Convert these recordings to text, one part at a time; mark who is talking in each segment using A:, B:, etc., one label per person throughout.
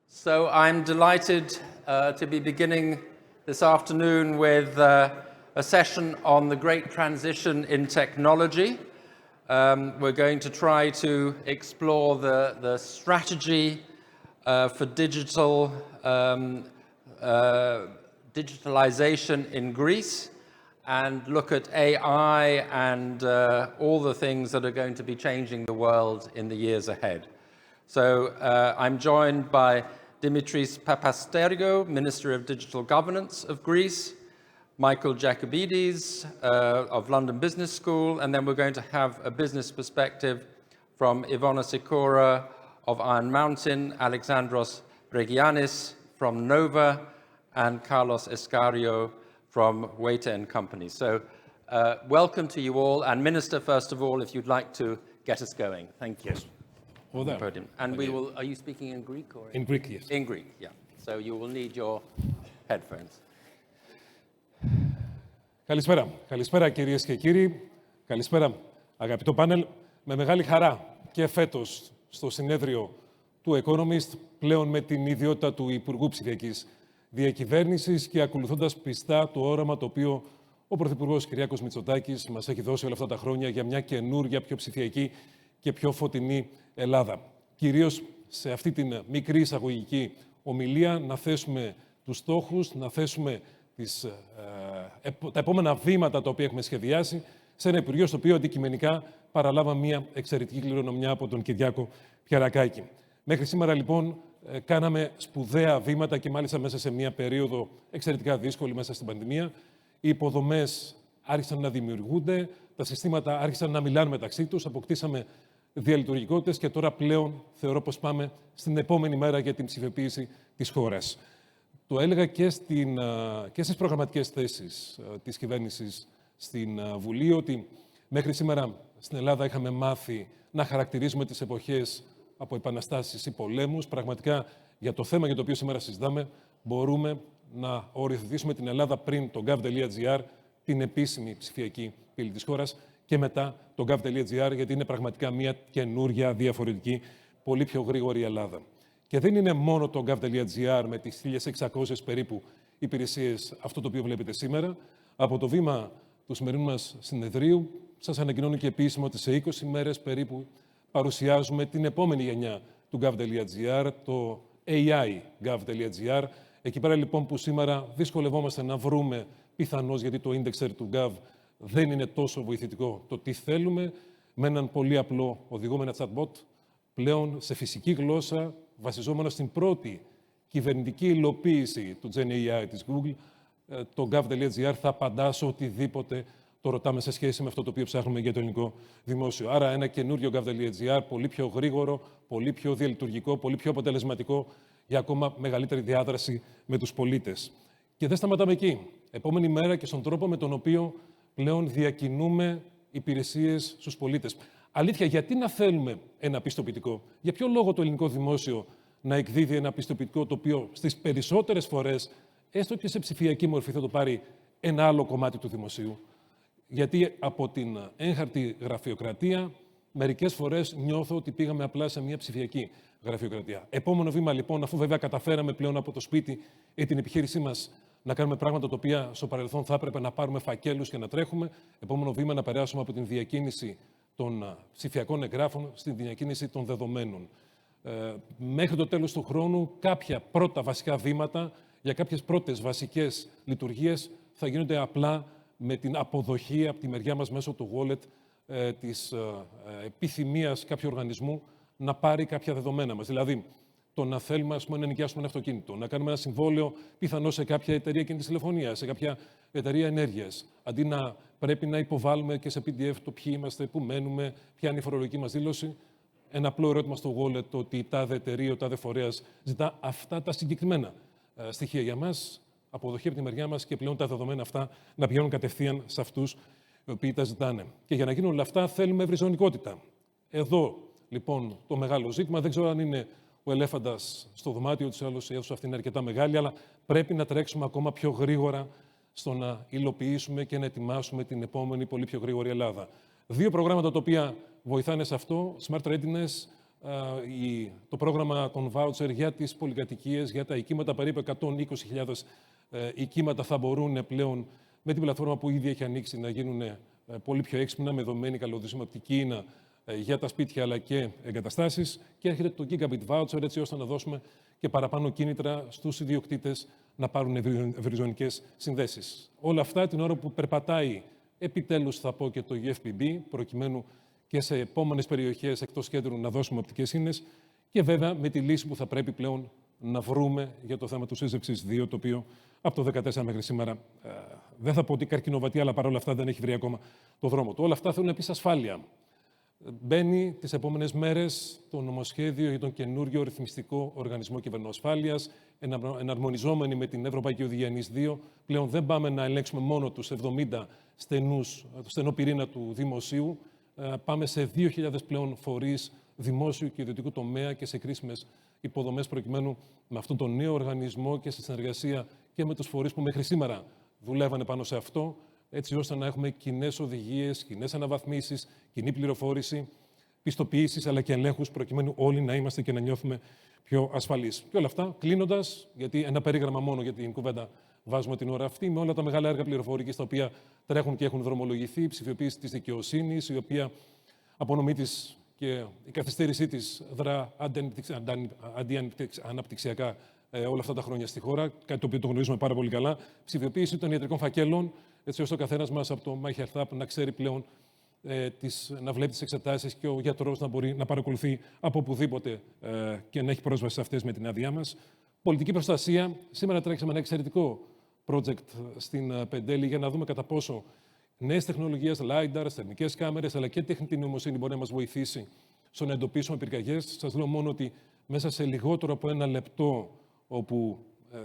A: So I'm delighted to be beginning this afternoon with a session on the great transition in technology. We're going to try to explore the strategy for digitalization in Greece and look at AI and all the things that are going to be changing the world in the years ahead. So I'm joined by Dimitris Papastergiou, Minister of Digital Governance of Greece, Michael Jacobides of London Business School, and then we're going to have a business perspective from Iwona Sikora of Iron Mountain, Alexandros Bregiannis from Nova, and Carlos Escario from Huete&Co. So welcome to you all, and Minister, first of all, if you'd like to get us going. Thank you.
B: Yes. Well done.
A: And we will, are you speaking in Greek or?
B: In Greek, yes.
A: In Greek, yeah. So you will need your headphones.
B: Καλησπέρα. Καλησπέρα κυρίες και κύριοι. Καλησπέρα αγαπητό πάνελ. Με μεγάλη χαρά και φέτος στο συνέδριο του Economist, πλέον με την ιδιότητα του Υπουργού Ψηφιακής Διακυβέρνησης και ακολουθώντας πιστά το όραμα το οποίο ο Πρωθυπουργός Κυριάκος Μητσοτάκης μας έχει δώσει όλα αυτά τα χρόνια για μια καινούρια, πιο ψηφιακή και πιο φωτεινή Ελλάδα. Κυρίως σε αυτή την μικρή εισαγωγική ομιλία να θέσουμε τους στόχους, να θέσουμε τα επόμενα βήματα τα οποία έχουμε σχεδιάσει σε ένα Υπουργείο στο οποίο αντικειμενικά παραλάβαμε μια εξαιρετική κληρονομιά από τον Κυριάκο Πιαρακάκη. Μέχρι σήμερα λοιπόν κάναμε σπουδαία βήματα και μάλιστα μέσα σε μια περίοδο εξαιρετικά δύσκολη μέσα στην πανδημία. Οι υποδομές άρχισαν να δημιουργούνται, τα συστήματα άρχισαν να μιλάνε μεταξύ τους, αποκτήσαμε διαλειτουργικότητες και τώρα πλέον θεωρώ πως πάμε στην επόμενη μέρα για την ψηφιοποίηση της χώρας. Το έλεγα και στις προγραμματικές θέσεις της κυβέρνησης στην Βουλή ότι μέχρι σήμερα στην Ελλάδα είχαμε μάθει να χαρακτηρίζουμε τις εποχές από επαναστάσεις ή πολέμους. Πραγματικά για το θέμα για το οποίο σήμερα συζητάμε μπορούμε να οριοθετήσουμε την Ελλάδα πριν το gov.gr, την επίσημη ψηφιακή πύλη της χώρας, και μετά το gov.gr, γιατί είναι πραγματικά μια καινούρια, διαφορετική, πολύ πιο γρήγορη Ελλάδα. Και δεν είναι μόνο το gov.gr με τις 1.600 περίπου υπηρεσίες αυτό το οποίο βλέπετε σήμερα. Από το βήμα του σημερινού μας συνεδρίου, σας ανακοινώνω και επίσημα ότι σε 20 μέρες περίπου παρουσιάζουμε την επόμενη γενιά του gov.gr, το AI gov.gr. Εκεί πέρα λοιπόν που σήμερα δυσκολευόμαστε να βρούμε πιθανώς, γιατί το indexer του gov δεν είναι τόσο βοηθητικό, το τι θέλουμε, με έναν πολύ απλό οδηγό, με ένα chatbot, πλέον σε φυσική γλώσσα, βασιζόμενο στην πρώτη κυβερνητική υλοποίηση του Gen AI της Google, το gov.gr θα απαντά σε οτιδήποτε το ρωτάμε σε σχέση με αυτό το οποίο ψάχνουμε για το ελληνικό δημόσιο. Άρα ένα καινούριο gov.gr, πολύ πιο γρήγορο, πολύ πιο διαλειτουργικό, πολύ πιο αποτελεσματικό για ακόμα μεγαλύτερη διάδραση με τους πολίτες. Και δεν σταματάμε εκεί. Επόμενη μέρα και στον τρόπο με τον οποίο πλέον διακινούμε υπηρεσίες στους πολίτες. Αλήθεια, γιατί να θέλουμε ένα πιστοποιητικό? Για ποιο λόγο το ελληνικό δημόσιο να εκδίδει ένα πιστοποιητικό το οποίο στις περισσότερες φορές, έστω και σε ψηφιακή μορφή, θα το πάρει ένα άλλο κομμάτι του δημοσίου? Γιατί από την έγχαρτη γραφειοκρατία, μερικές φορές νιώθω ότι πήγαμε απλά σε μια ψηφιακή γραφειοκρατία. Επόμενο βήμα λοιπόν, αφού βέβαια καταφέραμε πλέον από το σπίτι ή την επιχείρησή μας να κάνουμε πράγματα τα οποία στο παρελθόν θα έπρεπε να πάρουμε φακέλους και να τρέχουμε, επόμενο βήμα να περάσουμε από την διακίνηση των ψηφιακών εγγράφων στην διακίνηση των δεδομένων. Μέχρι το τέλος του χρόνου, κάποια πρώτα βασικά βήματα για κάποιες πρώτες βασικές λειτουργίες θα γίνονται απλά με την αποδοχή από τη μεριά μας μέσω του wallet της επιθυμίας κάποιου οργανισμού να πάρει κάποια δεδομένα μας. Δηλαδή, το να θέλουμε να ενοικιάσουμε ένα αυτοκίνητο, να κάνουμε ένα συμβόλαιο πιθανώς σε κάποια εταιρεία κινητής τηλεφωνίας, σε κάποια εταιρεία ενέργειας. Αντί να πρέπει να υποβάλουμε και σε PDF το ποιοι είμαστε, πού μένουμε, ποια είναι η φορολογική μας δήλωση, ένα απλό ερώτημα στο wallet, το ότι η τάδε εταιρεία, ο τάδε φορέας ζητά αυτά τα συγκεκριμένα στοιχεία για μας, αποδοχή από τη μεριά μας και πλέον τα δεδομένα αυτά να πηγαίνουν κατευθείαν σε αυτούς οι οποίοι τα ζητάνε. Και για να γίνουν όλα αυτά θέλουμε ευρυζωνικότητα. Εδώ λοιπόν το μεγάλο ζήτημα, δεν ξέρω αν είναι ο ελέφαντας στο δωμάτιο της άλλος, η αίθουσα αυτή είναι αρκετά μεγάλη, αλλά πρέπει να τρέξουμε ακόμα πιο γρήγορα στο να υλοποιήσουμε και να ετοιμάσουμε την επόμενη πολύ πιο γρήγορη Ελλάδα. Δύο προγράμματα τα οποία βοηθάνε σε αυτό, Smart Readiness, το πρόγραμμα των voucher για τις πολυκατοικίες, για τα οικήματα, περίπου 120.000 οικήματα θα μπορούν πλέον με την πλατφόρμα που ήδη έχει ανοίξει να γίνουν πολύ πιο έξυπνα, με δομημένη καλωδισμένη οπτική ίνα για τα σπίτια αλλά και εγκαταστάσεις. Και έρχεται το Gigabit Voucher, έτσι ώστε να δώσουμε και παραπάνω κίνητρα στους ιδιοκτήτες να πάρουν ευρυζωνικές συνδέσεις. Όλα αυτά την ώρα που περπατάει επιτέλους, θα πω, και το UFBB, προκειμένου και σε επόμενες περιοχές εκτός κέντρου να δώσουμε οπτικές ίνες, και βέβαια με τη λύση που θα πρέπει πλέον να βρούμε για το θέμα του σύζευξης 2, το οποίο από το 2014 μέχρι σήμερα δεν θα πω ότι καρκινοβατεί, αλλά παρόλα αυτά δεν έχει βρει ακόμα το δρόμο του. Όλα αυτά θέλουν επίσης ασφάλεια. Μπαίνει τις επόμενες μέρες το νομοσχέδιο για τον καινούριο ρυθμιστικό οργανισμό κυβερνοασφάλειας, εναρμονιζόμενοι με την Ευρωπαϊκή Οδηγία NIS 2. Πλέον δεν πάμε να ελέγξουμε μόνο τους 70 το στενό πυρήνα του δημοσίου. Πάμε σε 2.000 πλέον φορείς δημόσιου και ιδιωτικού τομέα και σε κρίσιμες υποδομές, προκειμένου με αυτόν τον νέο οργανισμό και σε συνεργασία και με τους φορείς που μέχρι σήμερα δουλεύανε πάνω σε αυτό, έτσι ώστε να έχουμε κοινές οδηγίες, κοινές αναβαθμίσεις, κοινή πληροφόρηση, πιστοποιήσεις αλλά και ελέγχους, προκειμένου όλοι να είμαστε και να νιώθουμε πιο ασφαλείς. Και όλα αυτά κλείνοντας, γιατί ένα περίγραμμα μόνο για την κουβέντα βάζουμε την ώρα αυτή, με όλα τα μεγάλα έργα πληροφορικής τα οποία τρέχουν και έχουν δρομολογηθεί, η ψηφιοποίηση της δικαιοσύνης, η οποία απονομή της και η καθυστέρησή της δρά αντιαναπτυξιακά όλα αυτά τα χρόνια στη χώρα, κάτι το οποίο το γνωρίζουμε πάρα πολύ καλά. Ψηφιοποίηση των ιατρικών φακέλων, έτσι ώστε ο καθένας μας από το My Health App να ξέρει πλέον να βλέπει τις εξετάσεις και ο γιατρός να μπορεί να παρακολουθεί από οπουδήποτε και να έχει πρόσβαση σε αυτές με την άδειά μας. Πολιτική προστασία. Σήμερα τρέξαμε ένα εξαιρετικό project στην Πεντέλη για να δούμε κατά πόσο νέες τεχνολογίες, LiDAR, θερμικές κάμερες, αλλά και τεχνητή νοημοσύνη μπορεί να μας βοηθήσει στο να εντοπίσουμε πυρκαγιές. Σας λέω μόνο ότι μέσα σε λιγότερο από ένα λεπτό, όπου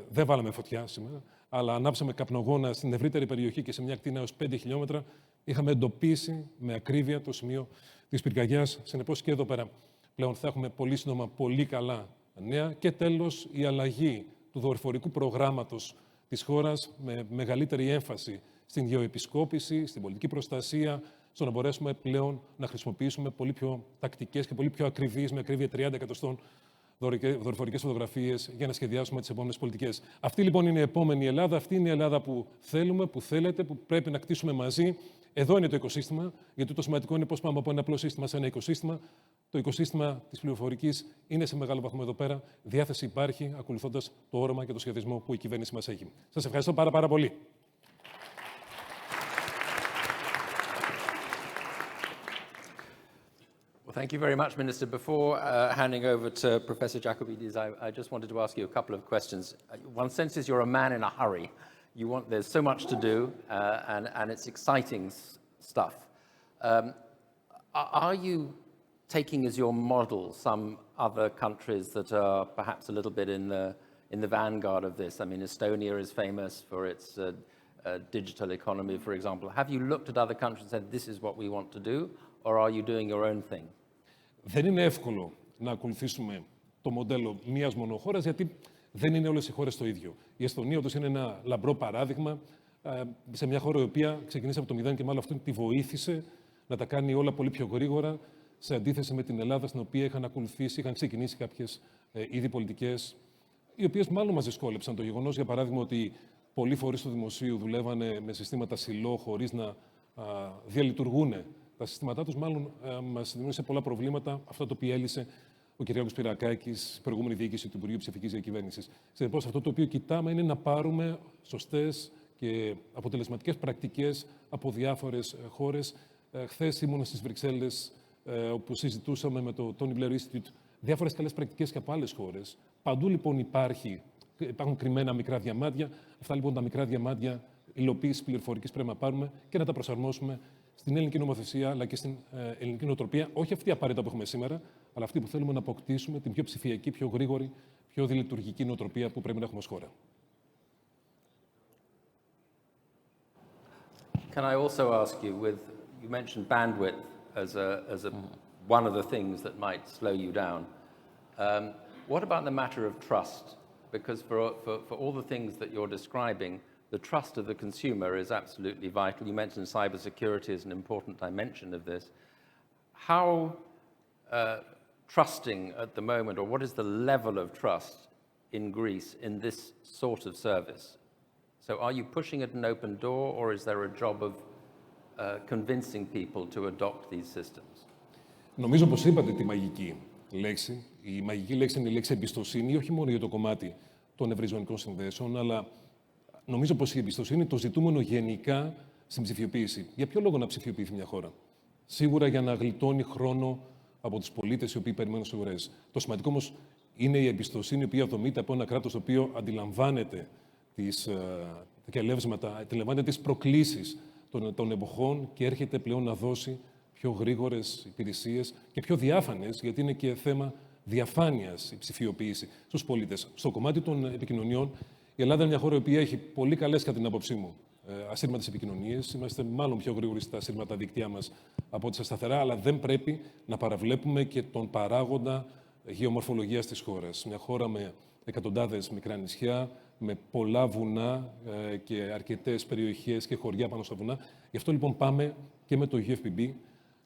B: δεν βάλαμε φωτιά σήμερα, αλλά ανάψαμε καπνογόνα στην ευρύτερη περιοχή και σε μια ακτίνα έως 5 χιλιόμετρα, είχαμε εντοπίσει με ακρίβεια το σημείο της πυρκαγιάς. Συνεπώς και εδώ πέρα πλέον θα έχουμε πολύ σύντομα πολύ καλά νέα. Και τέλος, η αλλαγή του δορυφορικού προγράμματος της χώρας με μεγαλύτερη έμφαση στην γεωεπισκόπηση, στην πολιτική προστασία, στο να μπορέσουμε πλέον να χρησιμοποιήσουμε πολύ πιο τακτικές και πολύ πιο ακριβείς, με ακρίβεια 30 εκατοστών δορυφορικές φωτογραφίες για να σχεδιάσουμε τις επόμενες πολιτικές. Αυτή λοιπόν είναι η επόμενη Ελλάδα. Αυτή είναι η Ελλάδα που θέλουμε, που θέλετε, που πρέπει να κτίσουμε μαζί. Εδώ είναι το οικοσύστημα, γιατί το σημαντικό είναι πώς πάμε από ένα απλό σύστημα σε ένα οικοσύστημα. Το οικοσύστημα της πληροφορικής είναι σε μεγάλο βαθμό εδώ πέρα. Διάθεση υπάρχει, ακολουθώντας το όραμα και το σχεδιασμό που η κυβέρνηση μας έχει. Σας ευχαριστώ πάρα πολύ.
A: Well, thank you very much, Minister. Before handing over to Professor Jacobides, I just wanted to ask you a couple of questions. One senses you're a man in a hurry. There's so much to do, and it's exciting stuff. Are you taking as your model some other countries that are perhaps a little bit in the vanguard of this? I mean, Estonia is famous for its digital economy, for example. Have you looked at other countries and said, this is what we want to do, or are you doing your own thing?
B: Δεν είναι εύκολο να ακολουθήσουμε το μοντέλο μίας μόνο χώρας, γιατί δεν είναι όλες οι χώρες το ίδιο. Η Εστονία όντως είναι ένα λαμπρό παράδειγμα σε μια χώρα η οποία ξεκινήσει από το μηδέν και μάλλον αυτό τη βοήθησε να τα κάνει όλα πολύ πιο γρήγορα, σε αντίθεση με την Ελλάδα, στην οποία είχαν ξεκινήσει κάποιες ήδη πολιτικές, οι οποίες μάλλον μας δυσκόλεψαν. Το γεγονός, για παράδειγμα, ότι πολλοί φορείς του δημοσίου δουλεύανε με συστήματα σιλό χωρίς να διαλειτουργούν τα συστήματά τους, μάλλον μας δημιούργησε πολλά προβλήματα. Αυτό το οποίο έλυσε ο κ. Πυρακάκης, η προηγούμενη διοίκηση του Υπουργείου Ψηφικής Διακυβέρνησης. Συνεπώς, αυτό το οποίο κοιτάμε είναι να πάρουμε σωστές και αποτελεσματικές πρακτικές από διάφορες χώρες. Χθες ήμουν στις Βρυξέλλες, όπου συζητούσαμε με το Tony Blair Institute διάφορες καλές πρακτικές και από άλλες χώρες. Παντού λοιπόν υπάρχουν κρυμμένα μικρά διαμάντια. Αυτά λοιπόν τα μικρά διαμάντια υλοποίησης πληροφορικής πρέπει να πάρουμε και να τα προσαρμόσουμε στην ελληνική νομοθεσία αλλά και στην ελληνική νοοτροπία. Όχι αυτή απαραίτητα που έχουμε σήμερα, αλλά αυτή που θέλουμε να αποκτήσουμε, την πιο ψηφιακή, πιο γρήγορη, πιο δηλειτουργική νοοτροπία που πρέπει να έχουμε ως χώρα.
A: Can I also ask you, you mentioned bandwidth as one of the things that might slow you down. What about the matter of trust? Because for all the things that you're describing, the trust of the consumer is absolutely vital. You mentioned cybersecurity as an important dimension of this. How trusting at the moment, or what is the level of trust in Greece in this sort of service? So are you pushing at an open door, or is there a job of convincing people to adopt these systems?
B: Νομίζω πως είπατε τη μαγική λέξη. Η μαγική λέξη είναι η λέξη εμπιστοσύνη, όχι μόνο για το κομμάτι των ευρυζωνικών συνδέσεων, αλλά νομίζω πως η εμπιστοσύνη είναι το ζητούμενο γενικά στην ψηφιοποίηση. Για ποιο λόγο να ψηφιοποιηθεί μια χώρα? Σίγουρα για να γλιτώνει χρόνο από τους πολίτες οι οποίοι περιμένουν στις αγορές. Το σημαντικό όμως είναι η εμπιστοσύνη, η οποία δομείται από ένα κράτος το οποίο αντιλαμβάνεται τα κελεύσματα, αντιλαμβάνεται τις προκλήσεις των εποχών και έρχεται πλέον να δώσει πιο γρήγορες υπηρεσίες και πιο διάφανες, γιατί είναι και θέμα διαφάνειας η ψηφιοποίηση στους πολίτες. Στο κομμάτι των επικοινωνιών, η Ελλάδα είναι μια χώρα που έχει πολύ καλές, κατά την άποψή μου, ασύρματες επικοινωνίες. Είμαστε μάλλον πιο γρήγοροι στα ασύρματα δίκτυά μας από ό,τι στα σταθερά, αλλά δεν πρέπει να παραβλέπουμε και τον παράγοντα γεωμορφολογίας της χώρας. Μια χώρα με εκατοντάδες μικρά νησιά, με πολλά βουνά και αρκετές περιοχές και χωριά πάνω στα βουνά. Γι' αυτό λοιπόν πάμε και με το UFPB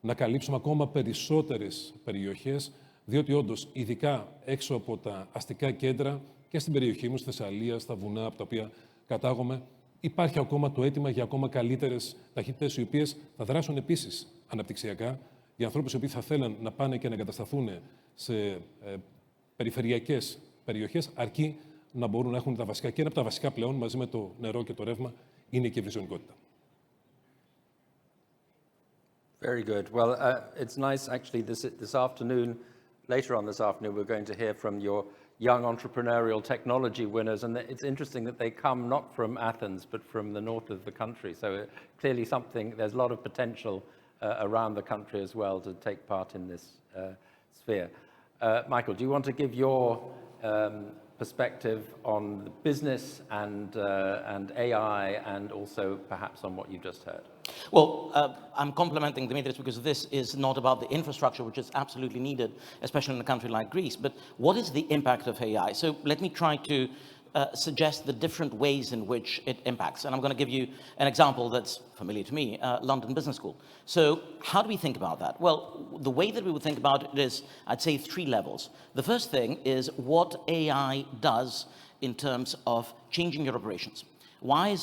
B: να καλύψουμε ακόμα περισσότερες περιοχές, διότι όντως, ειδικά έξω από τα αστικά κέντρα και στην περιοχή μου, στη Θεσσαλία, στα βουνά από τα οποία κατάγομαι, υπάρχει ακόμα το αίτημα για ακόμα καλύτερες ταχύτητες, οι οποίες θα δράσουν επίσης αναπτυξιακά για ανθρώπους οι οποίοι θα θέλουν να πάνε και να εγκατασταθούν σε περιφερειακές περιοχές, αρκεί να μπορούν να έχουν τα βασικά. Και ένα από τα βασικά πλέον, μαζί με το νερό και το ρεύμα, είναι και η ευρυζωνικότητα.
A: Very good. Well, it's nice, actually, this afternoon, later on this afternoon, we're going to hear from your young entrepreneurial technology winners, and it's interesting that they come not from Athens, but from the north of the country. So clearly there's a lot of potential around the country as well to take part in this sphere. Michael, do you want to give your perspective on the business and AI, and also perhaps on what you just heard?
C: Well, I'm complimenting Dimitris because this is not about the infrastructure, which is absolutely needed, especially in a country like Greece, but what is the impact of AI? So let me try to suggest the different ways in which it impacts. And I'm going to give you an example that's familiar to me, London Business School. So how do we think about that? Well, the way that we would think about it is, I'd say, 3 levels. The first thing is what AI does in terms of changing your operations. Why is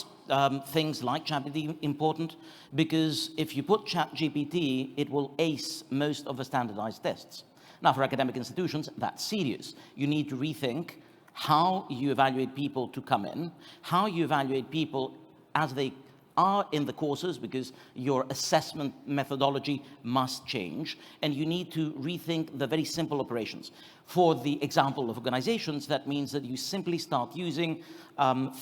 C: things like ChatGPT important? Because if you put ChatGPT, it will ace most of the standardized tests. Now, for academic institutions, that's serious. You need to rethink how you evaluate people to come in, how you evaluate people as they are in the courses, because your assessment methodology must change, and you need to rethink the very simple operations. For the example of organizations, that means that you simply start using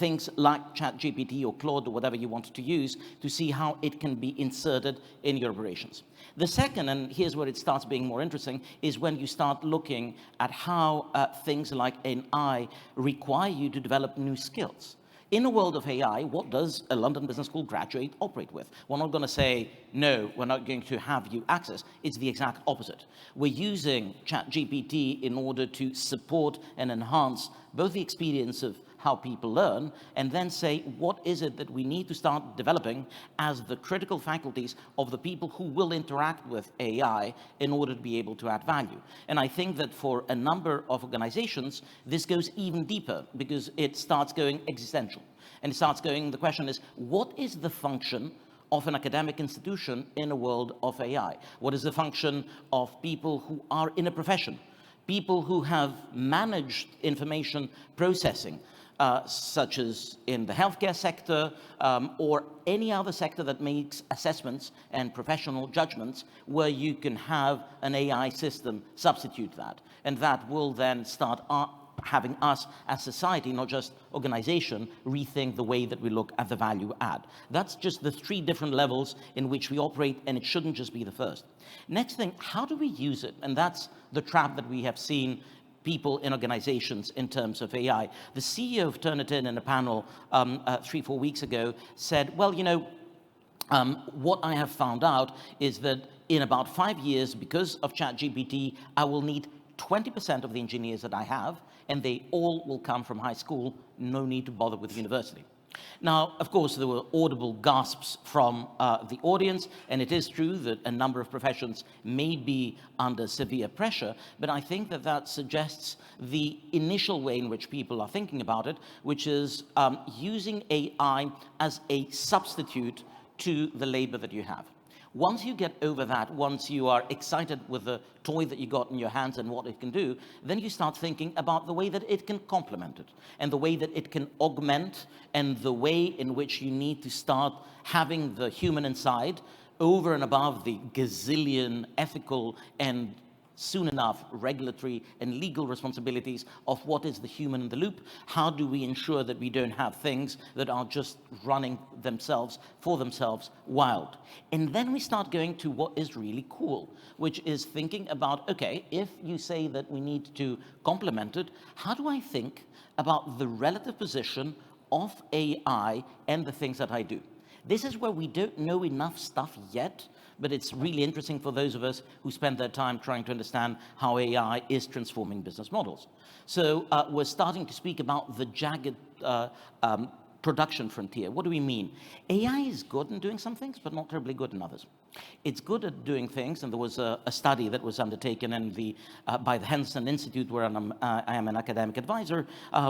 C: things like ChatGPT or Claude or whatever you want to use to see how it can be inserted in your operations. The second, and here's where it starts being more interesting, is when you start looking at how things like AI require you to develop new skills. In a world of AI, what does a London Business School graduate operate with? We're not going to say, no, we're not going to have you access. It's the exact opposite. We're using ChatGPT in order to support and enhance both the experience of how people learn, and then say, what is it that we need to start developing as the critical faculties of the people who will interact with AI in order to be able to add value. And I think that for a number of organizations, this goes even deeper because it starts going existential. And it starts going, the question is, what is the function of an academic institution in a world of AI? What is the function of people who are in a profession? People who have managed information processing, such as in the healthcare sector or any other sector that makes assessments and professional judgments, where you can have an AI system substitute that. And that will then start having us as society, not just organization, rethink the way that we look at the value add. That's just the 3 different levels in which we operate, and it shouldn't just be the first. Next thing, how do we use it? And that's the trap that we have seen people in organizations in terms of AI. The CEO of Turnitin in a panel 3-4 weeks ago said, well, you know, what I have found out is that in about 5 years, because of ChatGPT, I will need 20% of the engineers that I have, and they all will come from high school, no need to bother with university. Now, of course, there were audible gasps from the audience, and it is true that a number of professions may be under severe pressure, but I think that that suggests the initial way in which people are thinking about it, which is using AI as a substitute to the labor that you have. Once you get over that, once you are excited with the toy that you got in your hands and what it can do, then you start thinking about the way that it can complement it, and the way that it can augment, and the way in which you need to start having the human inside over and above the gazillion ethical and soon enough regulatory and legal responsibilities of what is the human in the loop. How do we ensure that we don't have things that are just running themselves for themselves wild? And then we start going to what is really cool, which is thinking about, okay, if you say that we need to complement it, how do I think about the relative position of AI and the things that I do? This is where we don't know enough stuff yet, but it's really interesting for those of us who spend their time trying to understand how AI is transforming business models. So we're starting to speak about the jagged production frontier. What do we mean? AI is good in doing some things, but not terribly good in others. It's good at doing things, and there was a study that was undertaken in by the Henson Institute, where I am an academic advisor,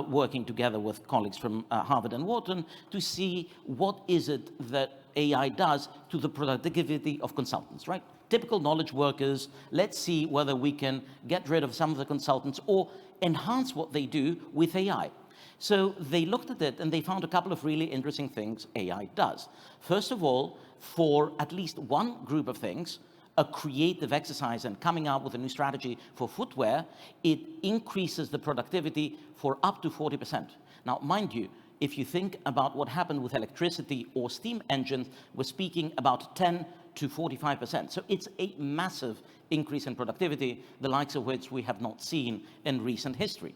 C: working together with colleagues from Harvard and Wharton, to see what is it that AI does to the productivity of consultants, right? Typical knowledge workers, let's see whether we can get rid of some of the consultants or enhance what they do with AI. So they looked at it and they found a couple of really interesting things AI does. First of all, for at least one group of things, a creative exercise and coming out with a new strategy for footwear, it increases the productivity for up to 40%. Now, mind you, if you think about what happened with electricity or steam engines, we're speaking about 10 to 45%. So it's a massive increase in productivity, the likes of which we have not seen in recent history.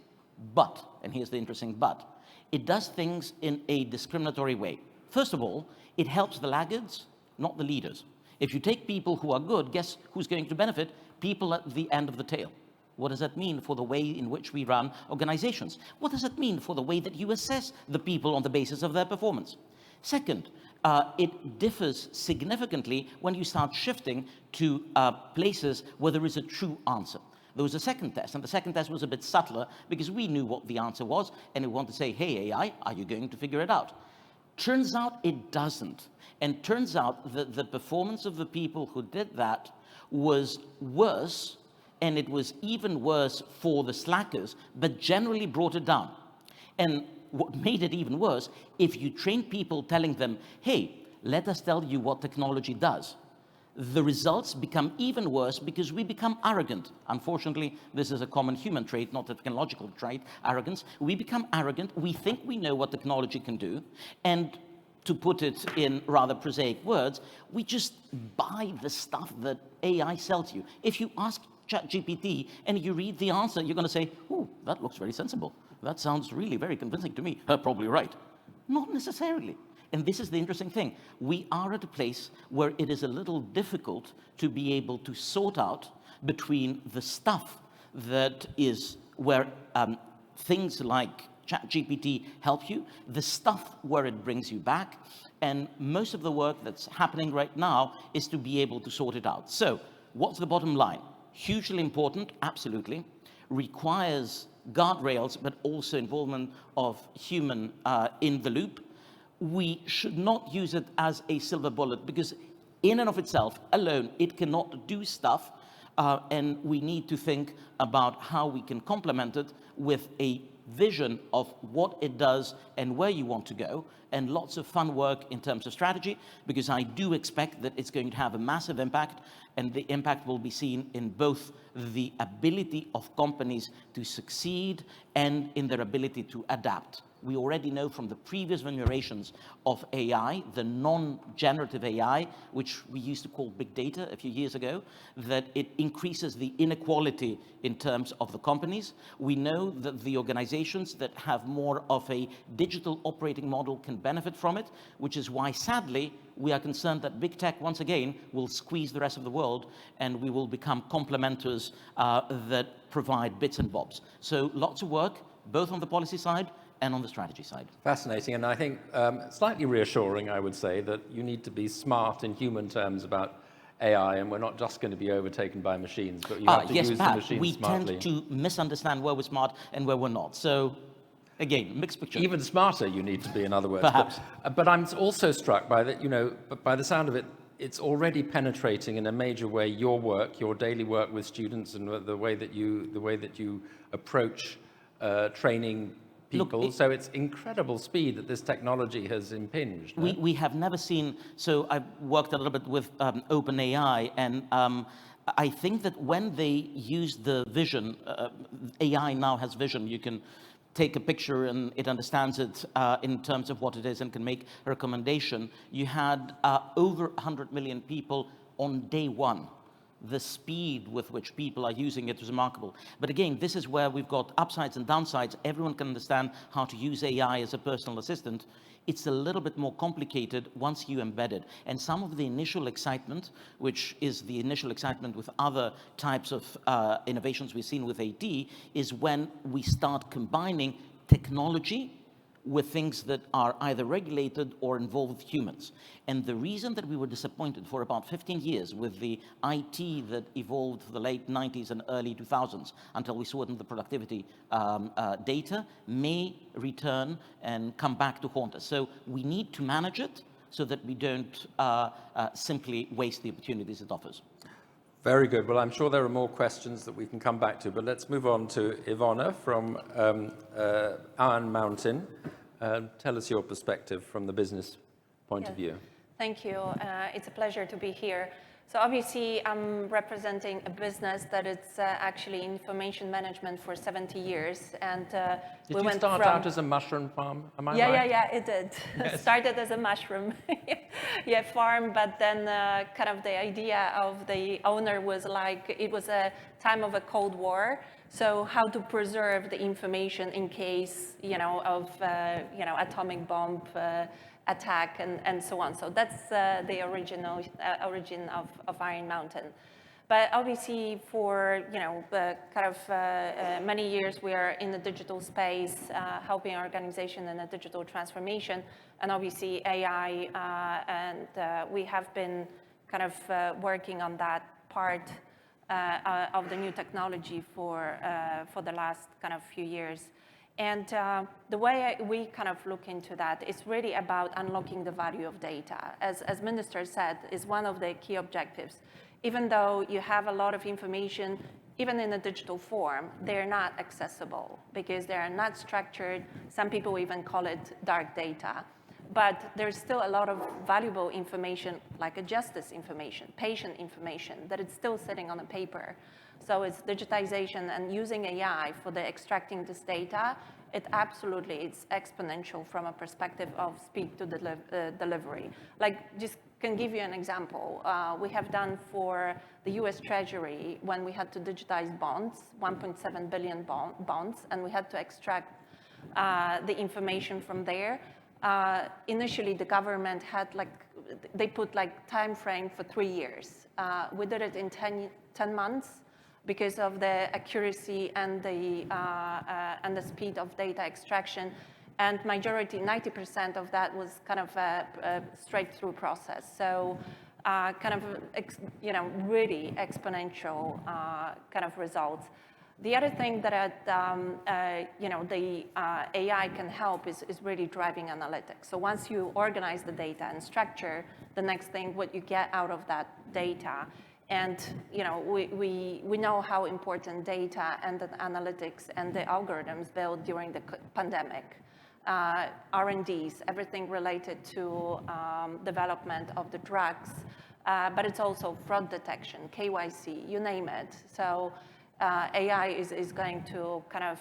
C: But, and here's the interesting but, it does things in a discriminatory way. First of all, it helps the laggards, not the leaders. If you take people who are good, guess who's going to benefit? People at the end of the tail. What does that mean for the way in which we run organizations? What does it mean for the way that you assess the people on the basis of their performance? Second, it differs significantly when you start shifting to places where there is a true answer. There was a second test, and the second test was a bit subtler because we knew what the answer was, and we wanted to say, hey, AI, are you going to figure it out? Turns out it doesn't. And turns out that the performance of the people who did that was worse, and it was even worse for the slackers, but generally brought it down. And what made it even worse, if you train people telling them, hey, let us tell you what technology does, the results become even worse because we become arrogant. Unfortunately, this is a common human trait, not a technological trait, arrogance. We become arrogant, we think we know what technology can do, and to put it in rather prosaic words, we just buy the stuff that AI sells you. If you ask ChatGPT and you read the answer, you're going to say, ooh, that looks very sensible. That sounds really very convincing to me. Probably right. Not necessarily. And this is the interesting thing. We are at a place where it is a little difficult to be able to sort out between the stuff that is where things like ChatGPT help you, the stuff where it brings you back, and most of the work that's happening right now is to be able to sort it out. So what's the bottom line? Hugely important, absolutely, requires guardrails, but also involvement of human in the loop. We should not use it as a silver bullet because in and of itself, alone, it cannot do stuff, and we need to think about how we can complement it with a vision of what it does and where you want to go, and lots of fun work in terms of strategy, because I do expect that it's going to have a massive impact, and the impact will be seen in both the ability of companies to succeed and in their ability to adapt. We already know from the previous generations of AI, the non-generative AI, which we used to call big data a few years ago, that it increases the inequality in terms of the companies. We know that the organizations that have more of a digital operating model can benefit from it, which is why, sadly, we are concerned that big tech, once again, will squeeze the rest of the world, and we will become complementers that provide bits and bobs. So lots of work, both on the policy side and on the strategy side.
A: Fascinating, and I think slightly reassuring, I would say, that you need to be smart in human terms about AI, and we're not just going to be overtaken by machines, but you have to
C: Yes,
A: use the
C: Pat,
A: machines
C: we
A: smartly.
C: tend to misunderstand where we're smart and where we're not. So, again, mixed picture.
A: Even smarter you need to be, in other words.
C: Perhaps.
A: But I'm also struck by that, by the sound of it, it's already penetrating in a major way your work, your daily work with students, and the way that you approach training people.
C: Look,
A: So it's incredible speed that this technology has impinged. No?
C: We have never seen, so I've worked a little bit with OpenAI, and I think that when they use the vision, AI now has vision, you can take a picture and it understands it in terms of what it is and can make a recommendation. You had over 100 million people on day one. The speed with which people are using it is remarkable. But again, this is where we've got upsides and downsides. Everyone can understand how to use AI as a personal assistant. It's a little bit more complicated once you embed it. And some of the initial excitement, which is the initial excitement with other types of innovations we've seen with AD, is when we start combining technology with things that are either regulated or involve humans. And the reason that we were disappointed for about 15 years with the IT that evolved the late 90s and early 2000s until we saw it in the productivity data may return and come back to haunt us. So we need to manage it so that we don't simply waste the opportunities it offers.
A: Very good. Well, I'm sure there are more questions that we can come back to, but let's move on to Iwona from Iron Mountain. Tell us your perspective from the business point of view.
D: Thank you. It's a pleasure to be here. So obviously, I'm representing a business that is actually information management for 70 years. And
A: did you start out as a mushroom farm? Am I right?
D: Yeah, it did. Yes. Started as a mushroom farm, but then kind of the idea of the owner was like, it was a time of a Cold War. So how to preserve the information in case, of, atomic bomb attack and so on. So that's the origin of Iron Mountain. But obviously for, many years we are in the digital space, helping our organization in a digital transformation, and obviously AI, and we have been kind of working on that part of the new technology for the last kind of few years. And the way we kind of look into that is really about unlocking the value of data. As Minister said, is one of the key objectives. Even though you have a lot of information, even in a digital form, they're not accessible because they are not structured. Some people even call it dark data. But there's still a lot of valuable information, like a justice information, patient information, that it's still sitting on a paper. So it's digitization and using AI for the extracting this data. It absolutely is exponential from a perspective of speed to delivery. Like, just can give you an example. We have done for the US Treasury when we had to digitize bonds, 1.7 billion bonds, and we had to extract the information from there. Initially, the government had they put time frame for 3 years. We did it in 10 months because of the accuracy and the speed of data extraction. And majority, 90% of that was kind of a straight through process. So kind of, really exponential kind of results. The other thing that the AI can help is really driving analytics. So once you organize the data and structure, the next thing, what you get out of that data. And we know how important data and the analytics and the algorithms built during the pandemic. R&Ds, everything related to development of the drugs, but it's also fraud detection, KYC, you name it. So AI is going to kind of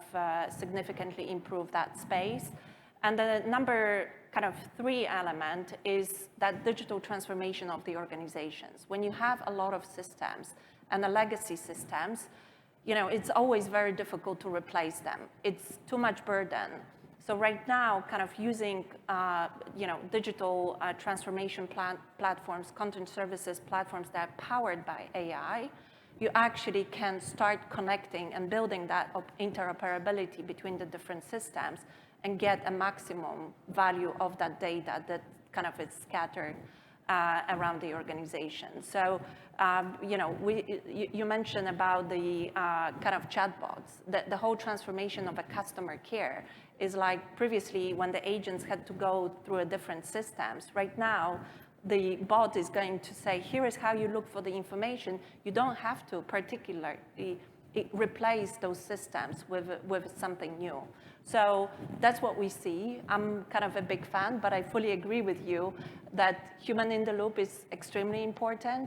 D: significantly improve that space. And the number kind of 3 element is that digital transformation of the organizations. When you have a lot of systems and the legacy systems, it's always very difficult to replace them. It's too much burden. So right now, kind of using, digital transformation platforms, content services platforms that are powered by AI, you actually can start connecting and building that interoperability between the different systems and get a maximum value of that data that kind of is scattered around the organization. So, you mentioned about the kind of chatbots. The whole transformation of a customer care is like previously when the agents had to go through different systems. Right now, the bot is going to say, here is how you look for the information. You don't have to particularly replace those systems with something new. So that's what we see. I'm kind of a big fan, but I fully agree with you that human in the loop is extremely important.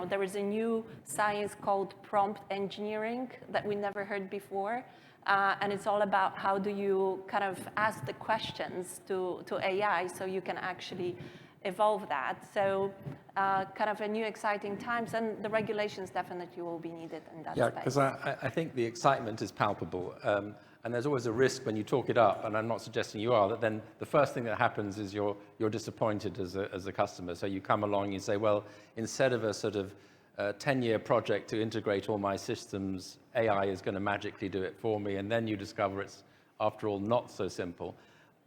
D: There is a new science called prompt engineering that we never heard before. And it's all about how do you kind of ask the questions to AI so you can actually evolve that. So kind of a new exciting times, and the regulations definitely will be needed in that space.
A: Yeah, because I think the excitement is palpable. And there's always a risk when you talk it up, and I'm not suggesting you are, that then the first thing that happens is you're disappointed as a customer. So you come along and you say, well, instead of a sort of 10-year project to integrate all my systems, AI is going to magically do it for me, and then you discover it's, after all, not so simple.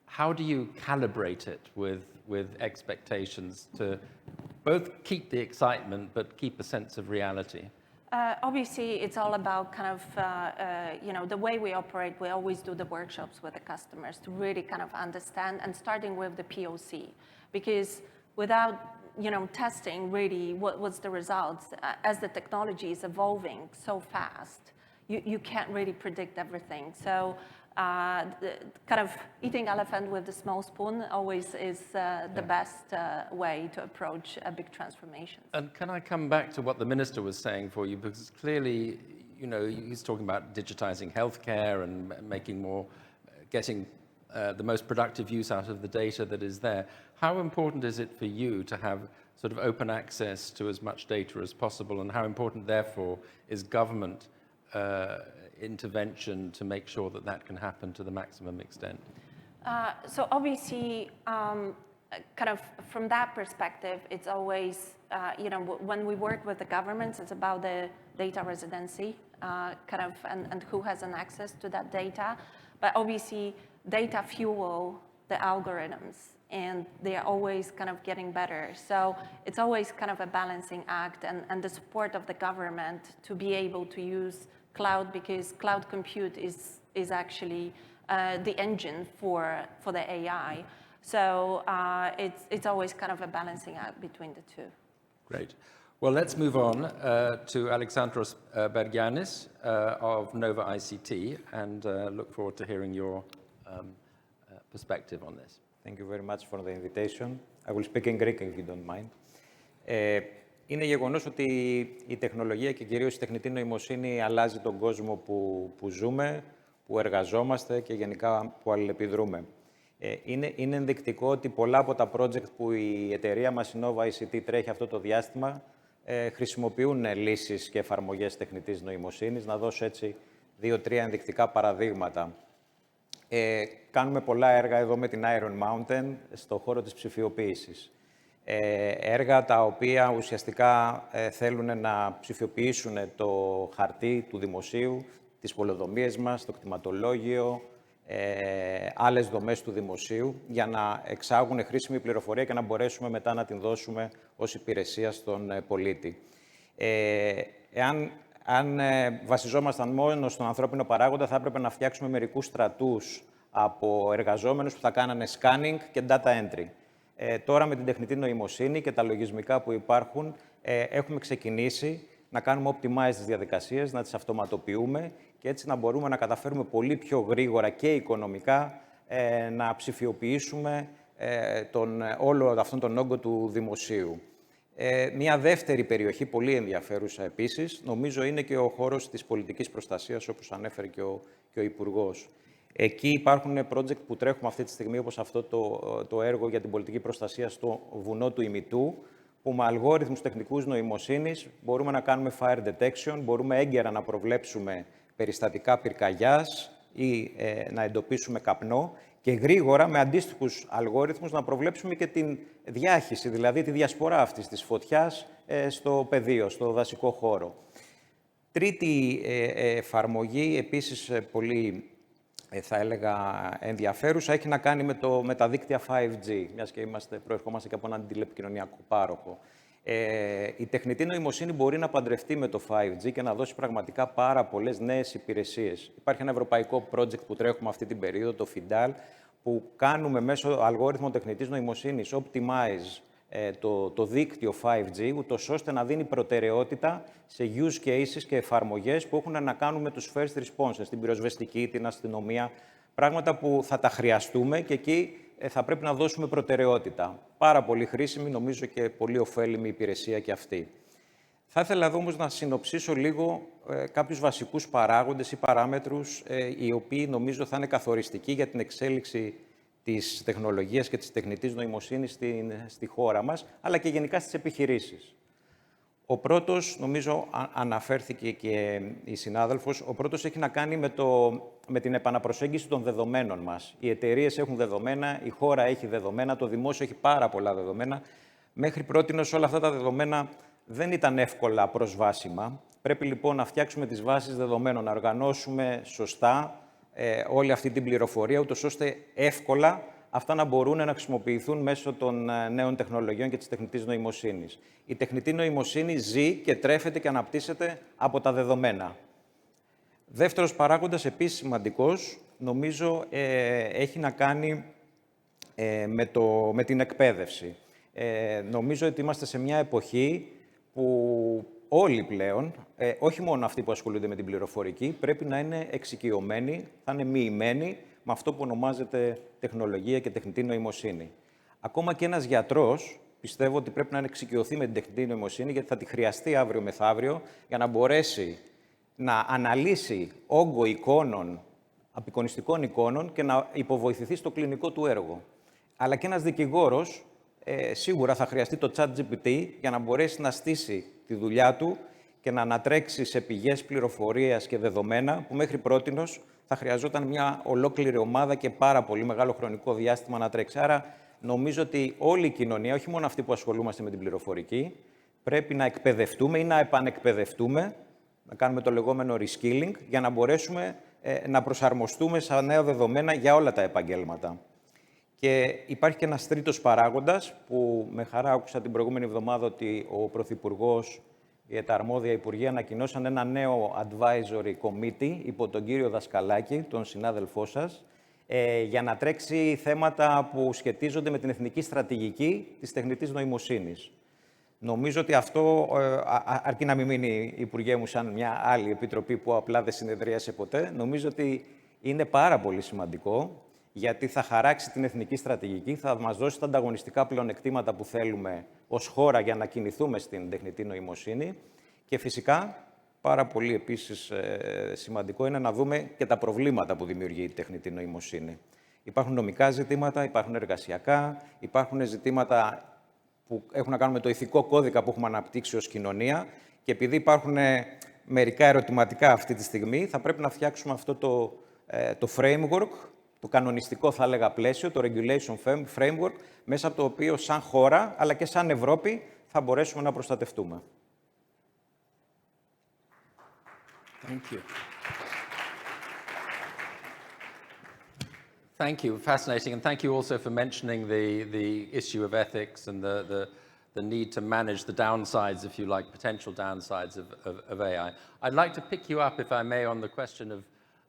A: How do you calibrate it with expectations to both keep the excitement but keep a sense of reality?
D: Obviously, it's all about kind of, the way we operate. We always do the workshops with the customers to really kind of understand, and starting with the POC. Because without, testing really what's the results, as the technology is evolving so fast, you can't really predict everything. So kind of eating elephant with the small spoon always is the best way to approach a big transformation.
A: And can I come back to what the minister was saying for you? Because clearly, he's talking about digitizing healthcare and getting the most productive use out of the data that is there. How important is it for you to have sort of open access to as much data as possible? And how important, therefore, is government intervention to make sure that can happen to the maximum extent?
D: So obviously, kind of from that perspective, it's always, when we work with the governments, it's about the data residency, and who has an access to that data. But obviously, data fuel the algorithms, and they are always kind of getting better. So it's always kind of a balancing act, and the support of the government to be able to use cloud, because cloud compute is actually the engine for the AI. So it's always kind of a balancing act between the two.
A: Great. Well, let's move on to Alexandros Bregiannis of Nova ICT, and look forward to hearing your perspective on this.
E: Thank you very much for the invitation. I will speak in Greek if you don't mind. Είναι γεγονός ότι η τεχνολογία και κυρίως η τεχνητή νοημοσύνη αλλάζει τον κόσμο που ζούμε, που εργαζόμαστε και γενικά που αλληλεπιδρούμε. Είναι ενδεικτικό ότι πολλά από τα project που η εταιρεία μας, η Nova ICT, τρέχει αυτό το διάστημα, χρησιμοποιούν λύσεις και εφαρμογές τεχνητής νοημοσύνης. Να δώσω έτσι 2-3 ενδεικτικά παραδείγματα. Κάνουμε πολλά έργα εδώ με την Iron Mountain στον χώρο της ψηφιοποίησης. Έργα τα οποία ουσιαστικά θέλουν να ψηφιοποιήσουν το χαρτί του δημοσίου, τις πολεοδομίες μας, το κτηματολόγιο, άλλες δομές του δημοσίου, για να εξάγουν χρήσιμη πληροφορία και να μπορέσουμε μετά να την δώσουμε ως υπηρεσία στον πολίτη. Αν βασιζόμασταν μόνο στον ανθρώπινο παράγοντα, θα έπρεπε να φτιάξουμε μερικούς στρατούς από εργαζόμενους που θα κάνανε scanning και data entry. Τώρα με την τεχνητή νοημοσύνη και τα λογισμικά που υπάρχουν, έχουμε ξεκινήσει να κάνουμε optimize τις διαδικασίες, να τις αυτοματοποιούμε και έτσι να μπορούμε να καταφέρουμε πολύ πιο γρήγορα και οικονομικά να ψηφιοποιήσουμε όλο αυτόν τον όγκο του δημοσίου. Μια δεύτερη περιοχή, πολύ ενδιαφέρουσα επίσης, νομίζω είναι και ο χώρος της πολιτικής προστασίας, όπως ανέφερε και ο Υπουργός. Εκεί υπάρχουν project που τρέχουμε αυτή τη στιγμή, όπως αυτό το έργο για την πολιτική προστασία στο βουνό του Ημιτού, που με αλγόριθμους τεχνητής νοημοσύνης μπορούμε να κάνουμε fire detection, μπορούμε έγκαιρα να προβλέψουμε περιστατικά πυρκαγιάς ή να εντοπίσουμε καπνό και γρήγορα με αντίστοιχους αλγόριθμους να προβλέψουμε και την διάχυση, δηλαδή τη διασπορά αυτής της φωτιάς στο πεδίο, στο δασικό χώρο. Τρίτη εφαρμογή, επίσης πολύ θα έλεγα, ενδιαφέρουσα, έχει να κάνει με τα δίκτυα 5G, μιας και προερχόμαστε και από έναν τηλεπικοινωνιακό πάροχο. Η τεχνητή νοημοσύνη μπορεί να παντρευτεί με το 5G και να δώσει πραγματικά πάρα πολλές νέες υπηρεσίες. Υπάρχει ένα ευρωπαϊκό project που τρέχουμε αυτή την περίοδο, το FIDAL, που κάνουμε μέσω αλγόριθμων τεχνητής νοημοσύνης optimize το δίκτυο 5G, ούτως ώστε να δίνει προτεραιότητα σε use cases και εφαρμογές που έχουν να κάνουν με τους first responders, την πυροσβεστική, την αστυνομία, πράγματα που θα τα χρειαστούμε και εκεί θα πρέπει να δώσουμε προτεραιότητα. Πάρα πολύ χρήσιμη, νομίζω, και πολύ ωφέλιμη υπηρεσία και αυτή. Θα ήθελα εδώ όμως να συνοψίσω λίγο κάποιους βασικούς παράγοντες ή παράμετρους οι οποίοι νομίζω θα είναι καθοριστικοί για την εξέλιξη της τεχνολογίας και της τεχνητής νοημοσύνης στη χώρα μας, αλλά και γενικά στις επιχειρήσεις. Ο πρώτος, νομίζω αναφέρθηκε και η συνάδελφος, ο πρώτος έχει να κάνει με την επαναπροσέγγιση των δεδομένων μας. Οι εταιρείες έχουν δεδομένα, η χώρα έχει δεδομένα, το δημόσιο έχει πάρα πολλά δεδομένα. Μέχρι πρότινος όλα αυτά τα δεδομένα δεν ήταν εύκολα προσβάσιμα. Πρέπει λοιπόν να φτιάξουμε τις βάσεις δεδομένων, να οργανώσουμε σωστά όλη αυτή την πληροφορία, ούτως ώστε εύκολα αυτά να μπορούν να χρησιμοποιηθούν μέσω των νέων τεχνολογιών και της τεχνητής νοημοσύνης. Η τεχνητή νοημοσύνη ζει και τρέφεται και αναπτύσσεται από τα δεδομένα. Δεύτερος παράγοντας, επίσης σημαντικός, νομίζω έχει να κάνει με την εκπαίδευση. Νομίζω ότι είμαστε σε μια εποχή που όλοι πλέον, όχι μόνο αυτοί που ασχολούνται με την πληροφορική, πρέπει να είναι εξοικειωμένοι, θα είναι μοιημένοι με αυτό που ονομάζεται τεχνολογία και τεχνητή νοημοσύνη. Ακόμα και ένας γιατρός, πιστεύω ότι πρέπει να είναι εξοικειωθεί με την τεχνητή νοημοσύνη, γιατί θα τη χρειαστεί αύριο μεθαύριο για να μπορέσει να αναλύσει όγκο εικόνων, απεικονιστικών εικόνων και να υποβοηθηθεί στο κλινικό του έργο. Αλλά και ένας δικηγόρος σίγουρα θα χρειαστεί το ChatGPT για να μπορέσει να στήσει τη δουλειά του και να ανατρέξει σε πηγές πληροφορίας και δεδομένα που μέχρι πρότινος θα χρειαζόταν μια ολόκληρη ομάδα και πάρα πολύ μεγάλο χρονικό διάστημα να τρέξει. Άρα, νομίζω ότι όλη η κοινωνία, όχι μόνο αυτοί που ασχολούμαστε με την πληροφορική, πρέπει να εκπαιδευτούμε ή να επανεκπαιδευτούμε, να κάνουμε το λεγόμενο reskilling, για να μπορέσουμε να προσαρμοστούμε σε νέα δεδομένα για όλα τα επαγγέλματα. Και υπάρχει και ένας τρίτος παράγοντας, που με χαρά άκουσα την προηγούμενη εβδομάδα ότι ο Πρωθυπουργός και τα αρμόδια Υπουργεία ανακοινώσαν ένα νέο advisory committee υπό τον κύριο Δασκαλάκη, τον συνάδελφό σας, για να τρέξει θέματα που σχετίζονται με την εθνική στρατηγική της τεχνητής νοημοσύνης. Νομίζω ότι αυτό, αρκεί να μην μείνει, Υπουργέ μου, σαν μια άλλη επιτροπή που απλά δεν συνεδρίασε ποτέ, νομίζω ότι είναι πάρα πολύ σημαντικό, γιατί θα χαράξει την εθνική στρατηγική, θα μας δώσει τα ανταγωνιστικά πλεονεκτήματα που θέλουμε ως χώρα για να κινηθούμε στην τεχνητή νοημοσύνη και φυσικά πάρα πολύ επίσης σημαντικό είναι να δούμε και τα προβλήματα που δημιουργεί η τεχνητή νοημοσύνη. Υπάρχουν νομικά ζητήματα, υπάρχουν εργασιακά, υπάρχουν ζητήματα που έχουν να κάνουν με το ηθικό κώδικα που έχουμε αναπτύξει ως κοινωνία και επειδή υπάρχουν μερικά ερωτηματικά αυτή τη στιγμή, θα πρέπει να φτιάξουμε αυτό το framework, το κανονιστικό, θα έλεγα, πλαίσιο, το regulation framework, μέσα από το οποίο σαν χώρα, αλλά και σαν Ευρώπη, θα μπορέσουμε να προστατευτούμε.
A: Thank you. Thank you. Fascinating. And thank you also for mentioning the issue of ethics and the need to manage the downsides, if you like, potential downsides of AI. I'd like to pick you up, if I may, on the question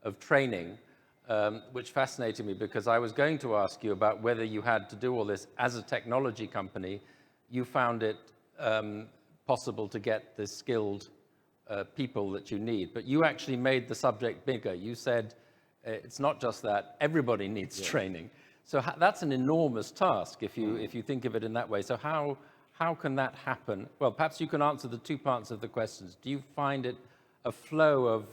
A: of training, which fascinated me because I was going to ask you about whether you had to do all this as a technology company. You found it possible to get the skilled people that you need, but you actually made the subject bigger. You said it's not just that, everybody needs training. So that's an enormous task if you think of it in that way. So how can that happen? Well, perhaps you can answer the two parts of the questions. Do you find it a flow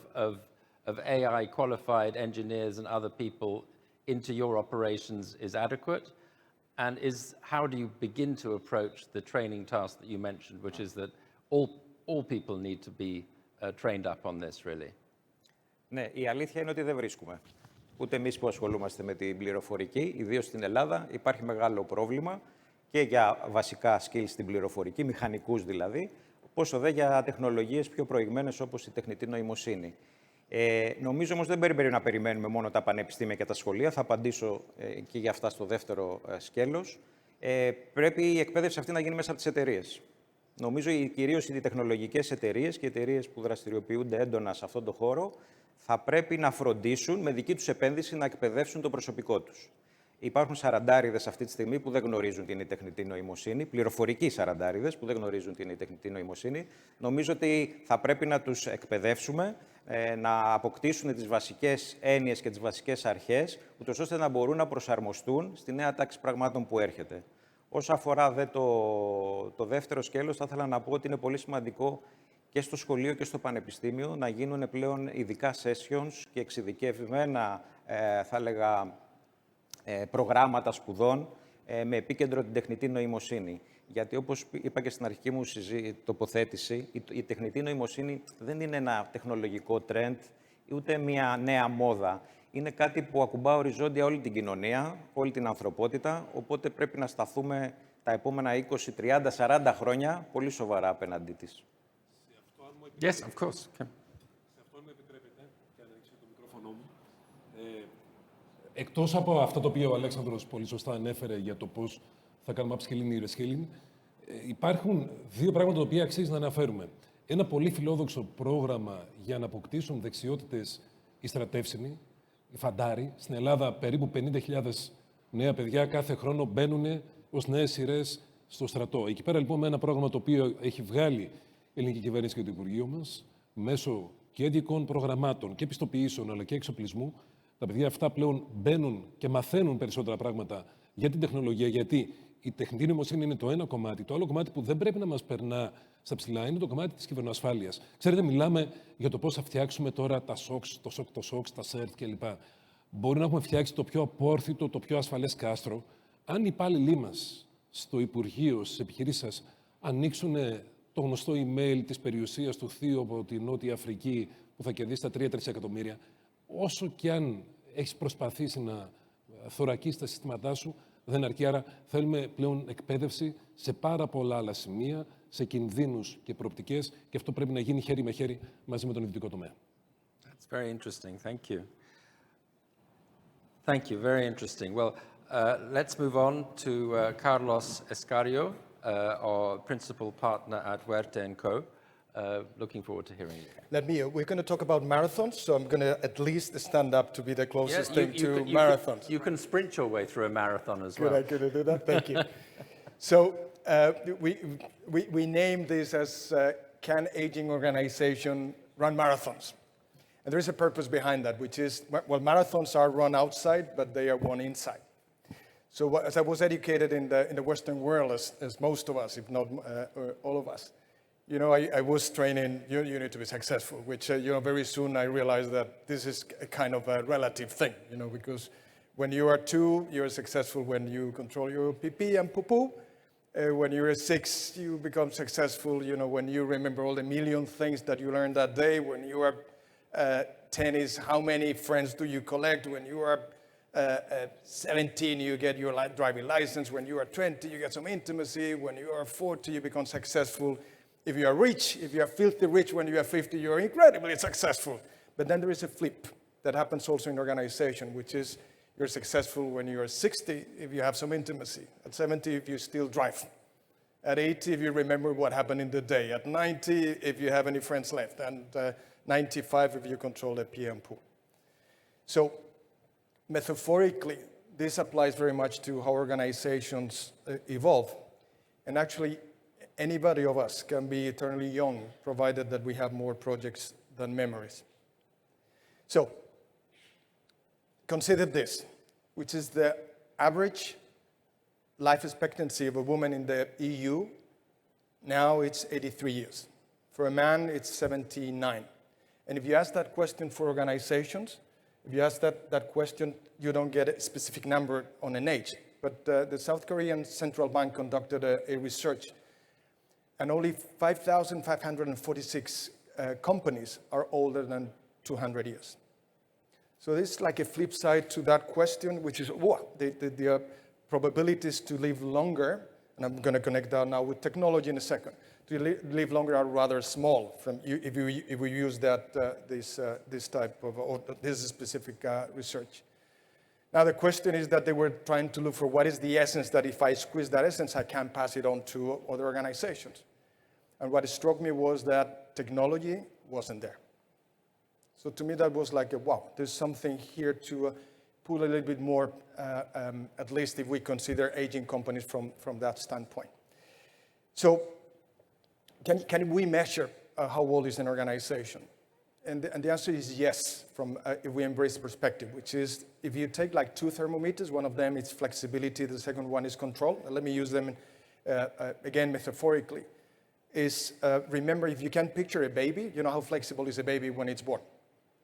A: of AI qualified engineers and other people into your operations is adequate? And how do you begin to approach the training task that you mentioned, which is that all people need to be trained up on this, really?
E: Ναι, η αλήθεια είναι ότι δεν βρίσκουμε. Ούτε εμείς που ασχολούμαστε με την πληροφορική, ιδίως στην Ελλάδα, υπάρχει μεγάλο πρόβλημα και για βασικά skills στην πληροφορική, μηχανικούς δηλαδή, πόσο δε για τεχνολογίες πιο προηγμένες όπως η τεχνητή νοημοσύνη. Νομίζω όμως δεν πρέπει να περιμένουμε μόνο τα πανεπιστήμια και τα σχολεία. Θα απαντήσω και για αυτά στο δεύτερο σκέλος. Πρέπει η εκπαίδευση αυτή να γίνει μέσα από τις εταιρείες. Νομίζω κυρίως οι τεχνολογικές εταιρείες και οι εταιρείες που δραστηριοποιούνται έντονα σε αυτόν τον χώρο θα πρέπει να φροντίσουν με δική τους επένδυση να εκπαιδεύσουν το προσωπικό τους. Υπάρχουν σαραντάριδες αυτή τη στιγμή που δεν γνωρίζουν την τεχνητή νοημοσύνη, πληροφορικοί σαραντάριδες που δεν γνωρίζουν την τεχνητή νοημοσύνη. Νομίζω ότι θα πρέπει να τους εκπαιδεύσουμε, να αποκτήσουν τις βασικές έννοιες και τις βασικές αρχές, ούτως ώστε να μπορούν να προσαρμοστούν στη νέα τάξη πραγμάτων που έρχεται. Όσο αφορά το δεύτερο σκέλος, θα ήθελα να πω ότι είναι πολύ σημαντικό και στο σχολείο και στο πανεπιστήμιο να γίνουν πλέον ειδικά sessions και εξειδικευμένα, θα έλεγα, προγράμματα σπουδών με επίκεντρο την τεχνητή νοημοσύνη. Γιατί, όπως είπα και στην αρχική μου τοποθέτηση, η τεχνητή νοημοσύνη δεν είναι ένα τεχνολογικό trend, ούτε μια νέα μόδα. Είναι κάτι που ακουμπά οριζόντια όλη την κοινωνία, όλη την ανθρωπότητα, οπότε πρέπει να σταθούμε τα επόμενα 20, 30, 40 χρόνια πολύ σοβαρά απέναντί της.
A: Yes, of course. Okay.
B: Σε αυτό με επιτρέπετε, και αν ανοίξω το μικρόφωνο μου, εκτός από αυτό το οποίο ο Αλέξανδρος πολύ σωστά ανέφερε για το πώς θα κάνουμε upskilling ή reskilling, υπάρχουν δύο πράγματα τα οποία αξίζει να αναφέρουμε. Ένα πολύ φιλόδοξο πρόγραμμα για να αποκτήσουν δεξιότητες οι στρατεύσιμοι, οι φαντάροι. Στην Ελλάδα περίπου 50.000 νέα παιδιά κάθε χρόνο μπαίνουν ως νέες σειρές στο στρατό. Εκεί πέρα λοιπόν με ένα πρόγραμμα το οποίο έχει βγάλει η ελληνική κυβέρνηση και το Υπουργείο μας, μέσω και ειδικών προγραμμάτων και πιστοποιήσεων αλλά και εξοπλισμού, τα παιδιά αυτά πλέον μπαίνουν και μαθαίνουν περισσότερα πράγματα για την τεχνολογία, γιατί η τεχνητή νοημοσύνη είναι το ένα κομμάτι. Το άλλο κομμάτι που δεν πρέπει να μας περνά στα ψηλά είναι το κομμάτι της κυβερνοασφάλειας. Ξέρετε, μιλάμε για το πώς θα φτιάξουμε τώρα τα SOX, το SOX, τα CERT κλπ. Μπορεί να έχουμε φτιάξει το πιο απόρθητο, το πιο ασφαλές κάστρο. Αν οι υπάλληλοι μας στο Υπουργείο, στις επιχειρήσεις σας, ανοίξουν το γνωστό email της περιουσίας του θείου από τη Νότια Αφρική που θα κερδίσει τα 3-3 εκατομμύρια, όσο και αν έχεις προσπαθήσει να θωρακίσεις τα συστήματά σου, δεν αρκεί. Άρα θέλουμε πλέον εκπαίδευση σε πάρα πολλά άλλα σημεία, σε κινδύνους και προοπτικές, και αυτό πρέπει να γίνει χέρι με χέρι μαζί με τον ιδιωτικό τομέα.
A: That's very interesting. Thank you. Thank you. Very interesting. Well, let's move on to Carlos Escario, our principal partner at Huete&Co. Looking forward to hearing you.
F: We're going to talk about marathons, so I'm going to at least stand up to be the closest thing to marathons.
A: You can sprint your way through a marathon as well.
F: Could I do that? Thank you. So we named this as Can Aging Organization Run Marathons? And there is a purpose behind that, which is, well, marathons are run outside, but they are run inside. So as I was educated in the Western world, as most of us, if not all of us, you know, I was training, you need to be successful, which, you know, very soon I realized that this is a kind of a relative thing, you know, because when you are 2, you're successful when you control your pee-pee and poo-poo. When you're 6, you become successful, you know, when you remember all the million things that you learned that day. When you are 10 is how many friends do you collect. When you are 17, you get your driving license. When you are 20, you get some intimacy. When you are 40, you become successful. If you are rich, if you are filthy rich when you are 50, you're incredibly successful. But then there is a flip that happens also in organization, which is you're successful when you're 60 if you have some intimacy. At 70 if you still drive. At 80 if you remember what happened in the day. At 90 if you have any friends left. And 95 if you control the PM pool. So metaphorically, this applies very much to how organizations evolve. And actually, anybody of us can be eternally young, provided that we have more projects than memories. So, consider this, which is the average life expectancy of a woman in the EU. Now it's 83 years. For a man, it's 79. And if you ask that question for organizations, if you ask that question, you don't get a specific number on an age. But the South Korean Central Bank conducted a research, and only 5,546 companies are older than 200 years. So this is like a flip side to that question, which is the probabilities to live longer And I'm going to connect that now with technology in a second. To live longer are rather small if we use this type of, or this specific research. Now the question is that they were trying to look for what is the essence that if I squeeze that essence, I can pass it on to other organizations. And what struck me was that technology wasn't there. So to me, that was like, wow, there's something here to pull a little bit more, at least if we consider aging companies from that standpoint. So can we measure how old is an organization? And the answer is yes, if we embrace perspective, which is if you take like 2 thermometers, one of them is flexibility, the second one is control. Let me use them again metaphorically. Remember, if you can picture a baby, you know how flexible is a baby when it's born.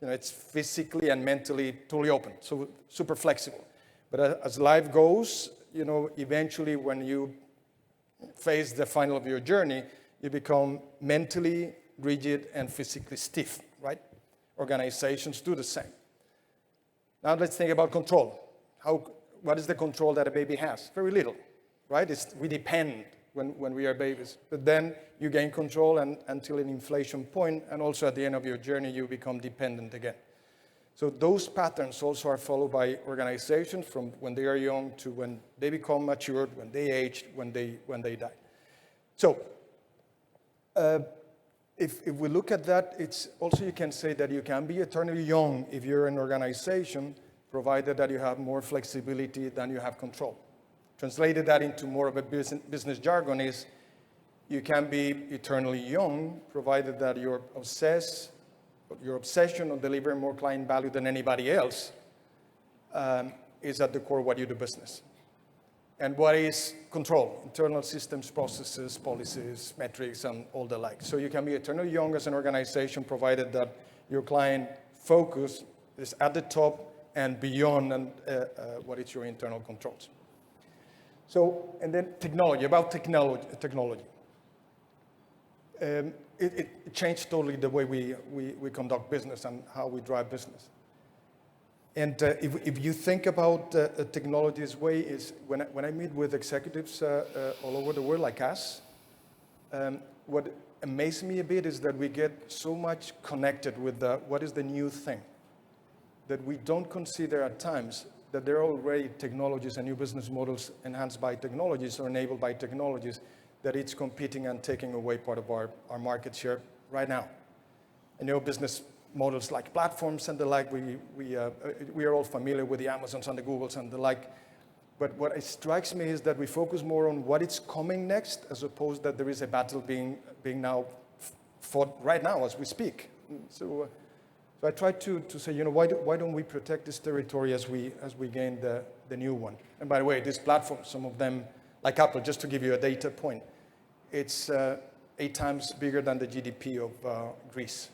F: You know, it's physically and mentally totally open, so super flexible. But as life goes, you know, eventually when you face the final of your journey, you become mentally rigid and physically stiff, right? Organizations do the same. Now let's think about control. What is the control that a baby has? Very little, right? We depend when we are babies. But then you gain control until an inflection point, and also at the end of your journey, you become dependent again. So those patterns also are followed by organizations from when they are young to when they become matured, when they age, when they die. So if we look at that, it's also you can say that you can be eternally young if you're an organization, provided that you have more flexibility than you have control. Translated that into more of a business jargon is you can be eternally young, provided that your obsession of delivering more client value than anybody else is at the core of what you do business. And what is control? Internal systems, processes, policies, metrics, and all the like. So you can be eternally young as an organization, provided that your client focus is at the top and beyond what is your internal controls. So, and then technology, about technology. It changed totally the way we conduct business and how we drive business. And if you think about technology's way, is when I meet with executives all over the world like us, what amazes me a bit is that we get so much connected with what is the new thing, that we don't consider at times that there are already technologies and new business models enhanced by technologies or enabled by technologies that it's competing and taking away part of our market share right now. And you know, business models like platforms and the like, we are all familiar with the Amazons and the Googles and the like. But what it strikes me is that we focus more on what is coming next, as opposed that there is a battle being now fought right now as we speak. So I try to say, you know, why don't we protect this territory as we gain the new one? And by the way, these platforms, some of them, like Apple, just to give you a data point, it's 8 times bigger than the GDP of Greece.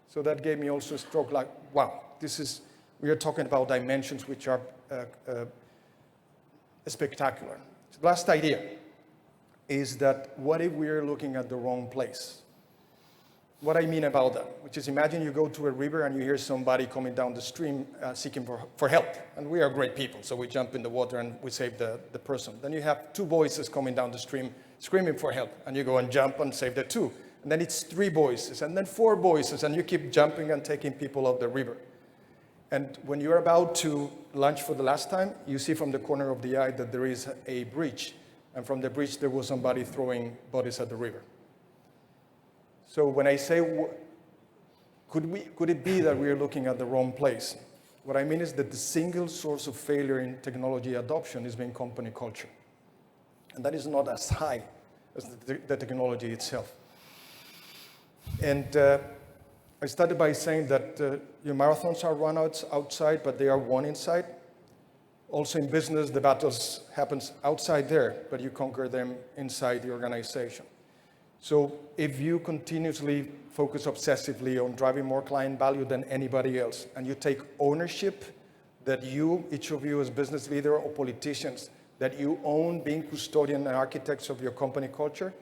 F: So that gave me also a stroke like, wow, we are talking about dimensions which are spectacular. So the last idea is that what if we are looking at the wrong place? What I mean about that, which is imagine you go to a river and you hear somebody coming down the stream seeking for help. And we are great people, so we jump in the water and we save the person. Then you have 2 voices coming down the stream screaming for help, and you go and jump and save the 2. And then it's 3 voices, and then 4 voices, and you keep jumping and taking people off the river. And when you're about to launch for the last time, you see from the corner of the eye that there is a bridge. And from the bridge, there was somebody throwing bodies at the river. So when I say, could it be that we are looking at the wrong place? What I mean is that the single source of failure in technology adoption has been company culture. And that is not as high as the technology itself. And I started by saying that your marathons are run outside, but they are won inside. Also in business, the battles happens outside there, but you conquer them inside the organization. So if you continuously focus obsessively on driving more client value than anybody else, and you take ownership that each of you as business leader or politicians, that you own being custodian and architects of your company culture,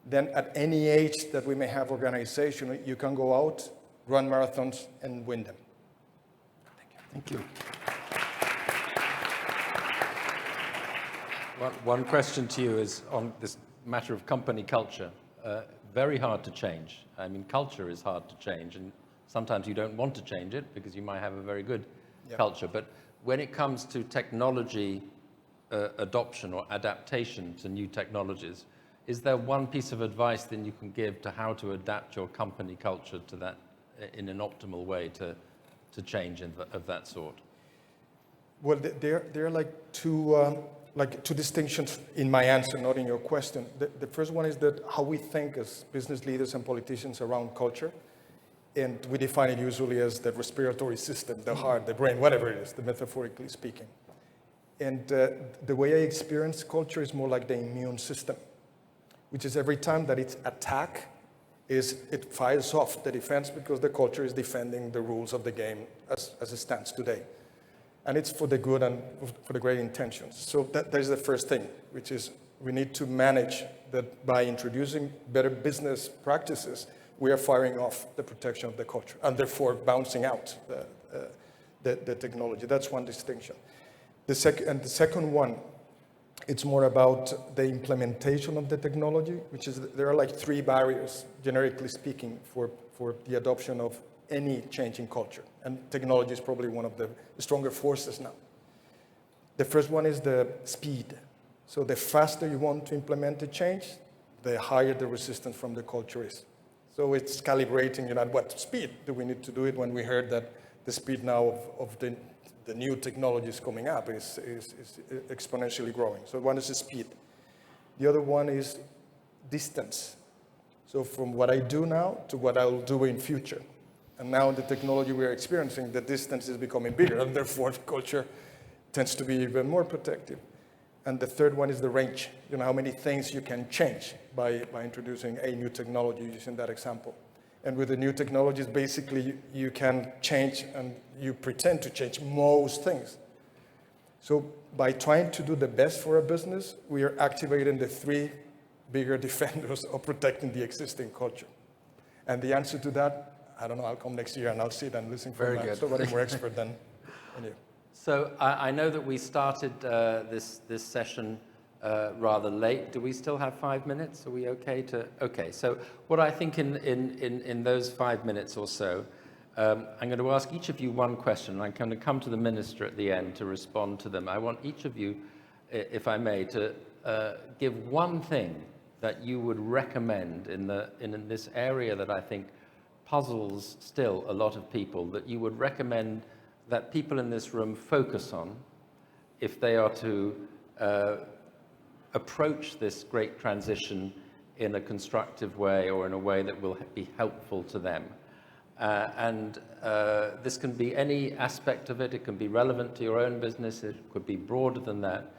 F: then at any age that we may have organization, you can go out, run marathons, and win them. Thank you.
A: One question to you is on this matter of company culture. Very hard to change. I mean, culture is hard to change, and sometimes you don't want to change it because you might have a very good culture. But when it comes to technology adoption or adaptation to new technologies, is there one piece of advice that you can give to how to adapt your company culture to that in an optimal way to change of that sort?
F: Well, there are like two distinctions in my answer, not in your question. The first one is that how we think as business leaders and politicians around culture, and we define it usually as the respiratory system, the heart, the brain, whatever it is, the metaphorically speaking. And the way I experience culture is more like the immune system, which is every time that it's attacked, it fires off the defense because the culture is defending the rules of the game as it stands today. And it's for the good and for the great intentions. So that is the first thing, which is we need to manage that by introducing better business practices, we are firing off the protection of the culture and therefore bouncing out the technology. That's one distinction. The second one, it's more about the implementation of the technology, which is there are like three barriers, generically speaking, for the adoption of any change in culture. And technology is probably one of the stronger forces now. The first one is the speed. So the faster you want to implement a change, the higher the resistance from the culture is. So it's calibrating, at what speed do we need to do it when we heard that the speed now of the new technologies coming up is exponentially growing. So one is the speed. The other one is distance. So from what I do now to what I'll do in future. And now the technology we're experiencing, the distance is becoming bigger, and therefore the culture tends to be even more protective. And the third one is the range, how many things you can change by introducing a new technology, using that example. And with the new technologies, basically you can change and you pretend to change most things. So by trying to do the best for a business, we are activating the three bigger defenders of protecting the existing culture. And the answer to that, I don't know, I'll come next year and I'll sit and listen from somebody more expert than you.
A: So I know that we started this session rather late. Do we still have 5 minutes? Are we okay to? Okay. So what I think in those 5 minutes or so, I'm going to ask each of you one question. I'm going to come to the minister at the end to respond to them. I want each of you, if I may, to give one thing that you would recommend in this area that I think puzzles still a lot of people, that you would recommend that people in this room focus on if they are to approach this great transition in a constructive way or in a way that will be helpful to them. This can be any aspect of it. It can be relevant to your own business. It could be broader than that.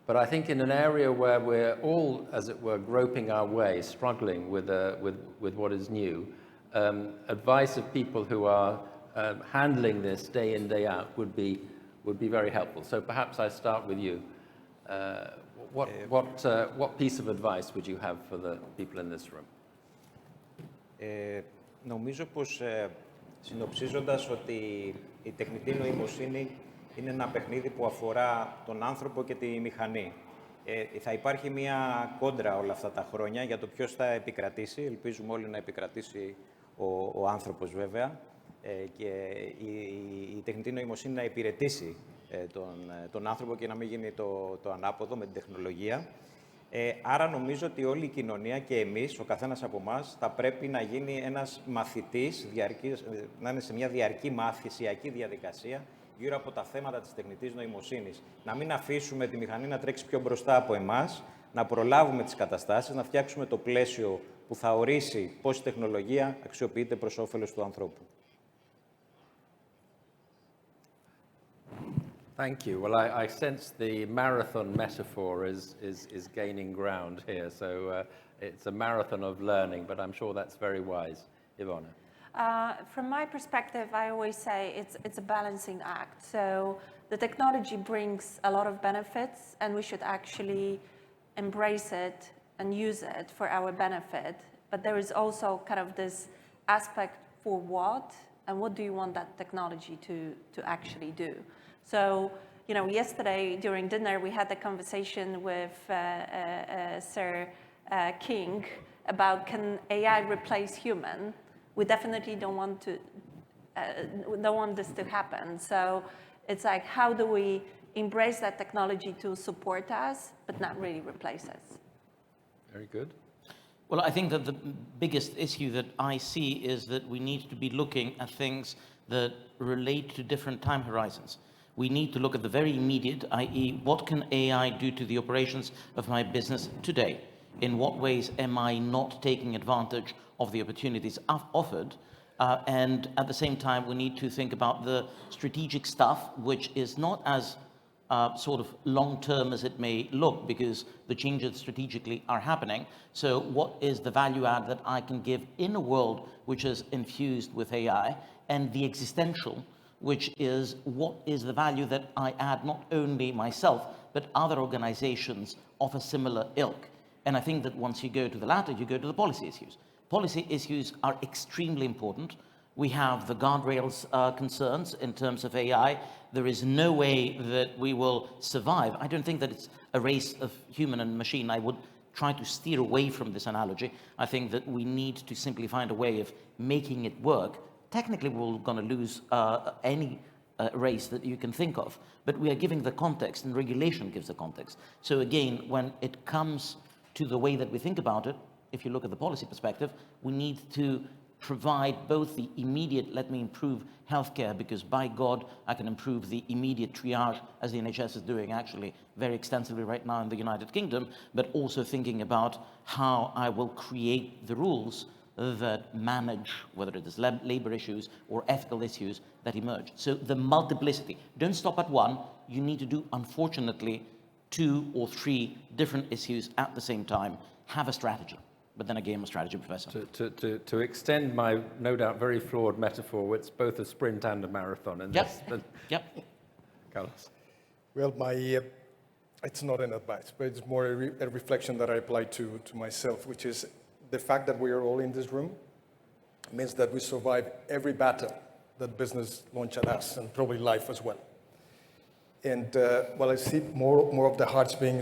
A: But I think in an area where we're all, as it were, groping our way, struggling with what is new, advice of people who are handling this day in, day out would be very helpful. So perhaps I start with you. What piece of advice would you have for the people in this room?
E: Νομίζω πως συνοψίζοντας ότι η τεχνητή νοημοσύνη είναι ένα παιχνίδι που αφορά τον άνθρωπο και τη μηχανή. Θα υπάρχει μια κόντρα όλα αυτά τα χρόνια για το ποιος θα επικρατήσει. Ελπίζουμε όλοι να επικρατήσει ο άνθρωπος βέβαια και η τεχνητή νοημοσύνη να υπηρετήσει τον άνθρωπο και να μην γίνει το ανάποδο με την τεχνολογία. Άρα νομίζω ότι όλη η κοινωνία και εμείς, ο καθένας από εμάς, θα πρέπει να γίνει ένας μαθητής, να είναι σε μια διαρκή μαθησιακή διαδικασία γύρω από τα θέματα της τεχνητής νοημοσύνης. Να μην αφήσουμε τη μηχανή να τρέξει πιο μπροστά από εμάς, να προλάβουμε τις καταστάσεις, να φτιάξουμε το πλαίσιο που θα ορίσει πώς η τεχνολογία αξιοποιείται προς όφελος του ανθρώπου.
A: Thank you. Well, I sense the marathon metaphor is gaining ground here. So it's a marathon of learning, but I'm sure that's very wise. Iwona.
D: From my perspective, I always say it's a balancing act. So the technology brings a lot of benefits, and we should actually embrace it and use it for our benefit. But there is also kind of this aspect for what, and what do you want that technology to actually do? So yesterday during dinner, we had a conversation with Sir King about can AI replace human? We definitely don't want this to happen. So it's like, how do we embrace that technology to support us, but not really replace us?
A: Very good.
C: Well, I think that the biggest issue that I see is that we need to be looking at things that relate to different time horizons. We need to look at the very immediate, i.e., what can AI do to the operations of my business today? In what ways am I not taking advantage of the opportunities offered? And at the same time, we need to think about the strategic stuff, which is not as sort of long-term as it may look, because the changes strategically are happening. So what is the value add that I can give in a world which is infused with AI? And the existential, which is what is the value that I add not only myself, but other organizations of a similar ilk. And I think that once you go to the latter, you go to the policy issues. Policy issues are extremely important. We have the guardrails concerns in terms of AI. There is no way that we will survive. I don't think that it's a race of human and machine. I would try to steer away from this analogy. I think that we need to simply find a way of making it work. Technically, we're going to lose any race that you can think of, but we are giving the context, and regulation gives the context. So again, when it comes to the way that we think about it, if you look at the policy perspective, we need to provide both the immediate, let me improve healthcare, because by God, I can improve the immediate triage, as the NHS is doing actually very extensively right now in the United Kingdom, but also thinking about how I will create the rules that manage, whether it is labor issues or ethical issues that emerge. So the multiplicity, don't stop at one, you need to do, unfortunately, 2 or 3 different issues at the same time. Have a strategy. But then again, I'm a strategy professor.
A: To extend my, no doubt, very flawed metaphor, it's both a sprint and a marathon in this.
C: Yep. Yep.
A: Carlos.
F: Well, it's not an advice, but it's more a reflection that I apply to myself, which is the fact that we are all in this room means that we survive every battle that business launch at us, and probably life as well. And while I see more of the hearts being,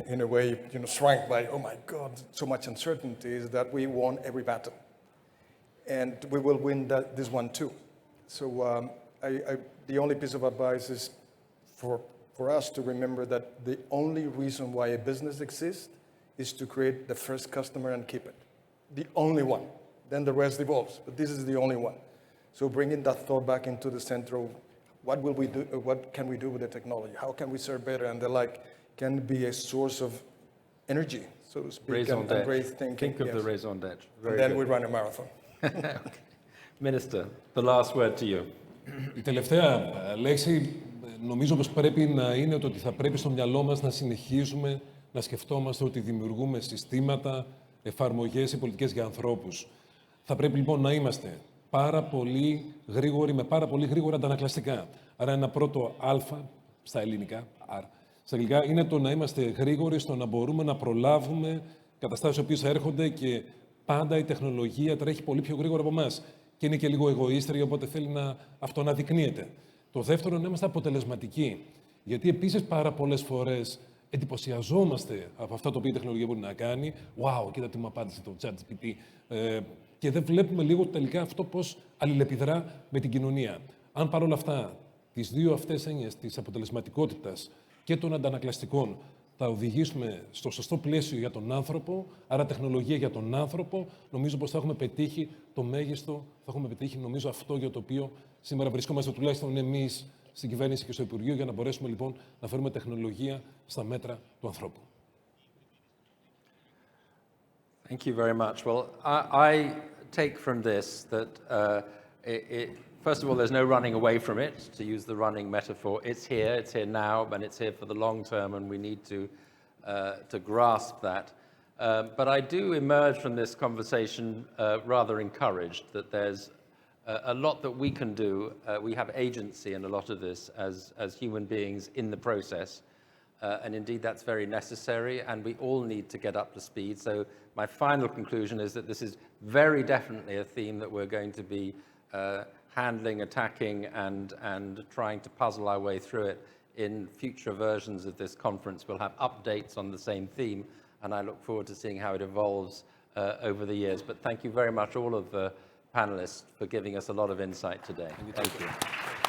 F: in a way, shrank by, oh my God, so much uncertainty, is that we won every battle. And we will win this one too. So the only piece of advice is for us to remember that the only reason why a business exists is to create the first customer and keep it. The only one. Then the rest evolves, but this is the only one. So bringing that thought back into the central, what will we do? What can we do with the technology? How can we serve better? And the like can be a source of energy, so to speak, and great thinking.
A: Think of the raison d'être.
F: And then we run a marathon.
A: Okay. Minister, the last word to you.
B: Η τελευταία λέξη νομίζω πως πρέπει να είναι το ότι θα πρέπει στο μυαλό μας να συνεχίζουμε να σκεφτόμαστε ότι δημιουργούμε συστήματα, εφαρμογές ή πολιτικές για ανθρώπους. Θα πρέπει λοιπόν να είμαστε πάρα πολύ γρήγοροι, με πάρα πολύ γρήγορα αντανακλαστικά. Άρα ένα πρώτο α στα ελληνικά, στα αγγλικά, είναι το να είμαστε γρήγοροι στο να μπορούμε να προλάβουμε καταστάσεις οι οποίες έρχονται και πάντα η τεχνολογία τρέχει πολύ πιο γρήγορα από εμάς. Και είναι και λίγο εγωίστρια, οπότε θέλει να αυτοαναδεικνύεται. Το δεύτερο, να είμαστε αποτελεσματικοί. Γιατί επίσης πάρα πολλές φορές εντυπωσιαζόμαστε από αυτά τα οποία η τεχνολογία μπορεί να κάνει. Wow, κοίτα τι μου απάντησε το ChatGPT. Και δεν βλέπουμε λίγο τελικά αυτό πώς αλληλεπιδρά με την κοινωνία. Αν παρόλα αυτά τις δύο αυτές έννοιες της αποτελεσματικότητας και των αντανακλαστικών θα οδηγήσουμε στο σωστό πλαίσιο για τον άνθρωπο, άρα τεχνολογία για τον άνθρωπο, νομίζω πως θα έχουμε πετύχει το μέγιστο, θα έχουμε πετύχει νομίζω αυτό για το οποίο σήμερα βρισκόμαστε τουλάχιστον εμείς στην κυβέρνηση και στο Υπουργείο, για να μπορέσουμε λοιπόν να φέρουμε τεχνολογία στα μέτρα του ανθρώπου.
A: Thank you very much. Well, I take from this that, first of all, there's no running away from it, to use the running metaphor. It's here now, and it's here for the long term, and we need to grasp that. But I do emerge from this conversation rather encouraged that there's a lot that we can do. We have agency in a lot of this as human beings in the process. And indeed, that's very necessary, and we all need to get up to speed. So my final conclusion is that this is very definitely a theme that we're going to be handling, attacking, and trying to puzzle our way through it in future versions of this conference, we'll have updates on the same theme, and I look forward to seeing how it evolves over the years. But thank you very much, all of the panelists, for giving us a lot of insight today. Thank you.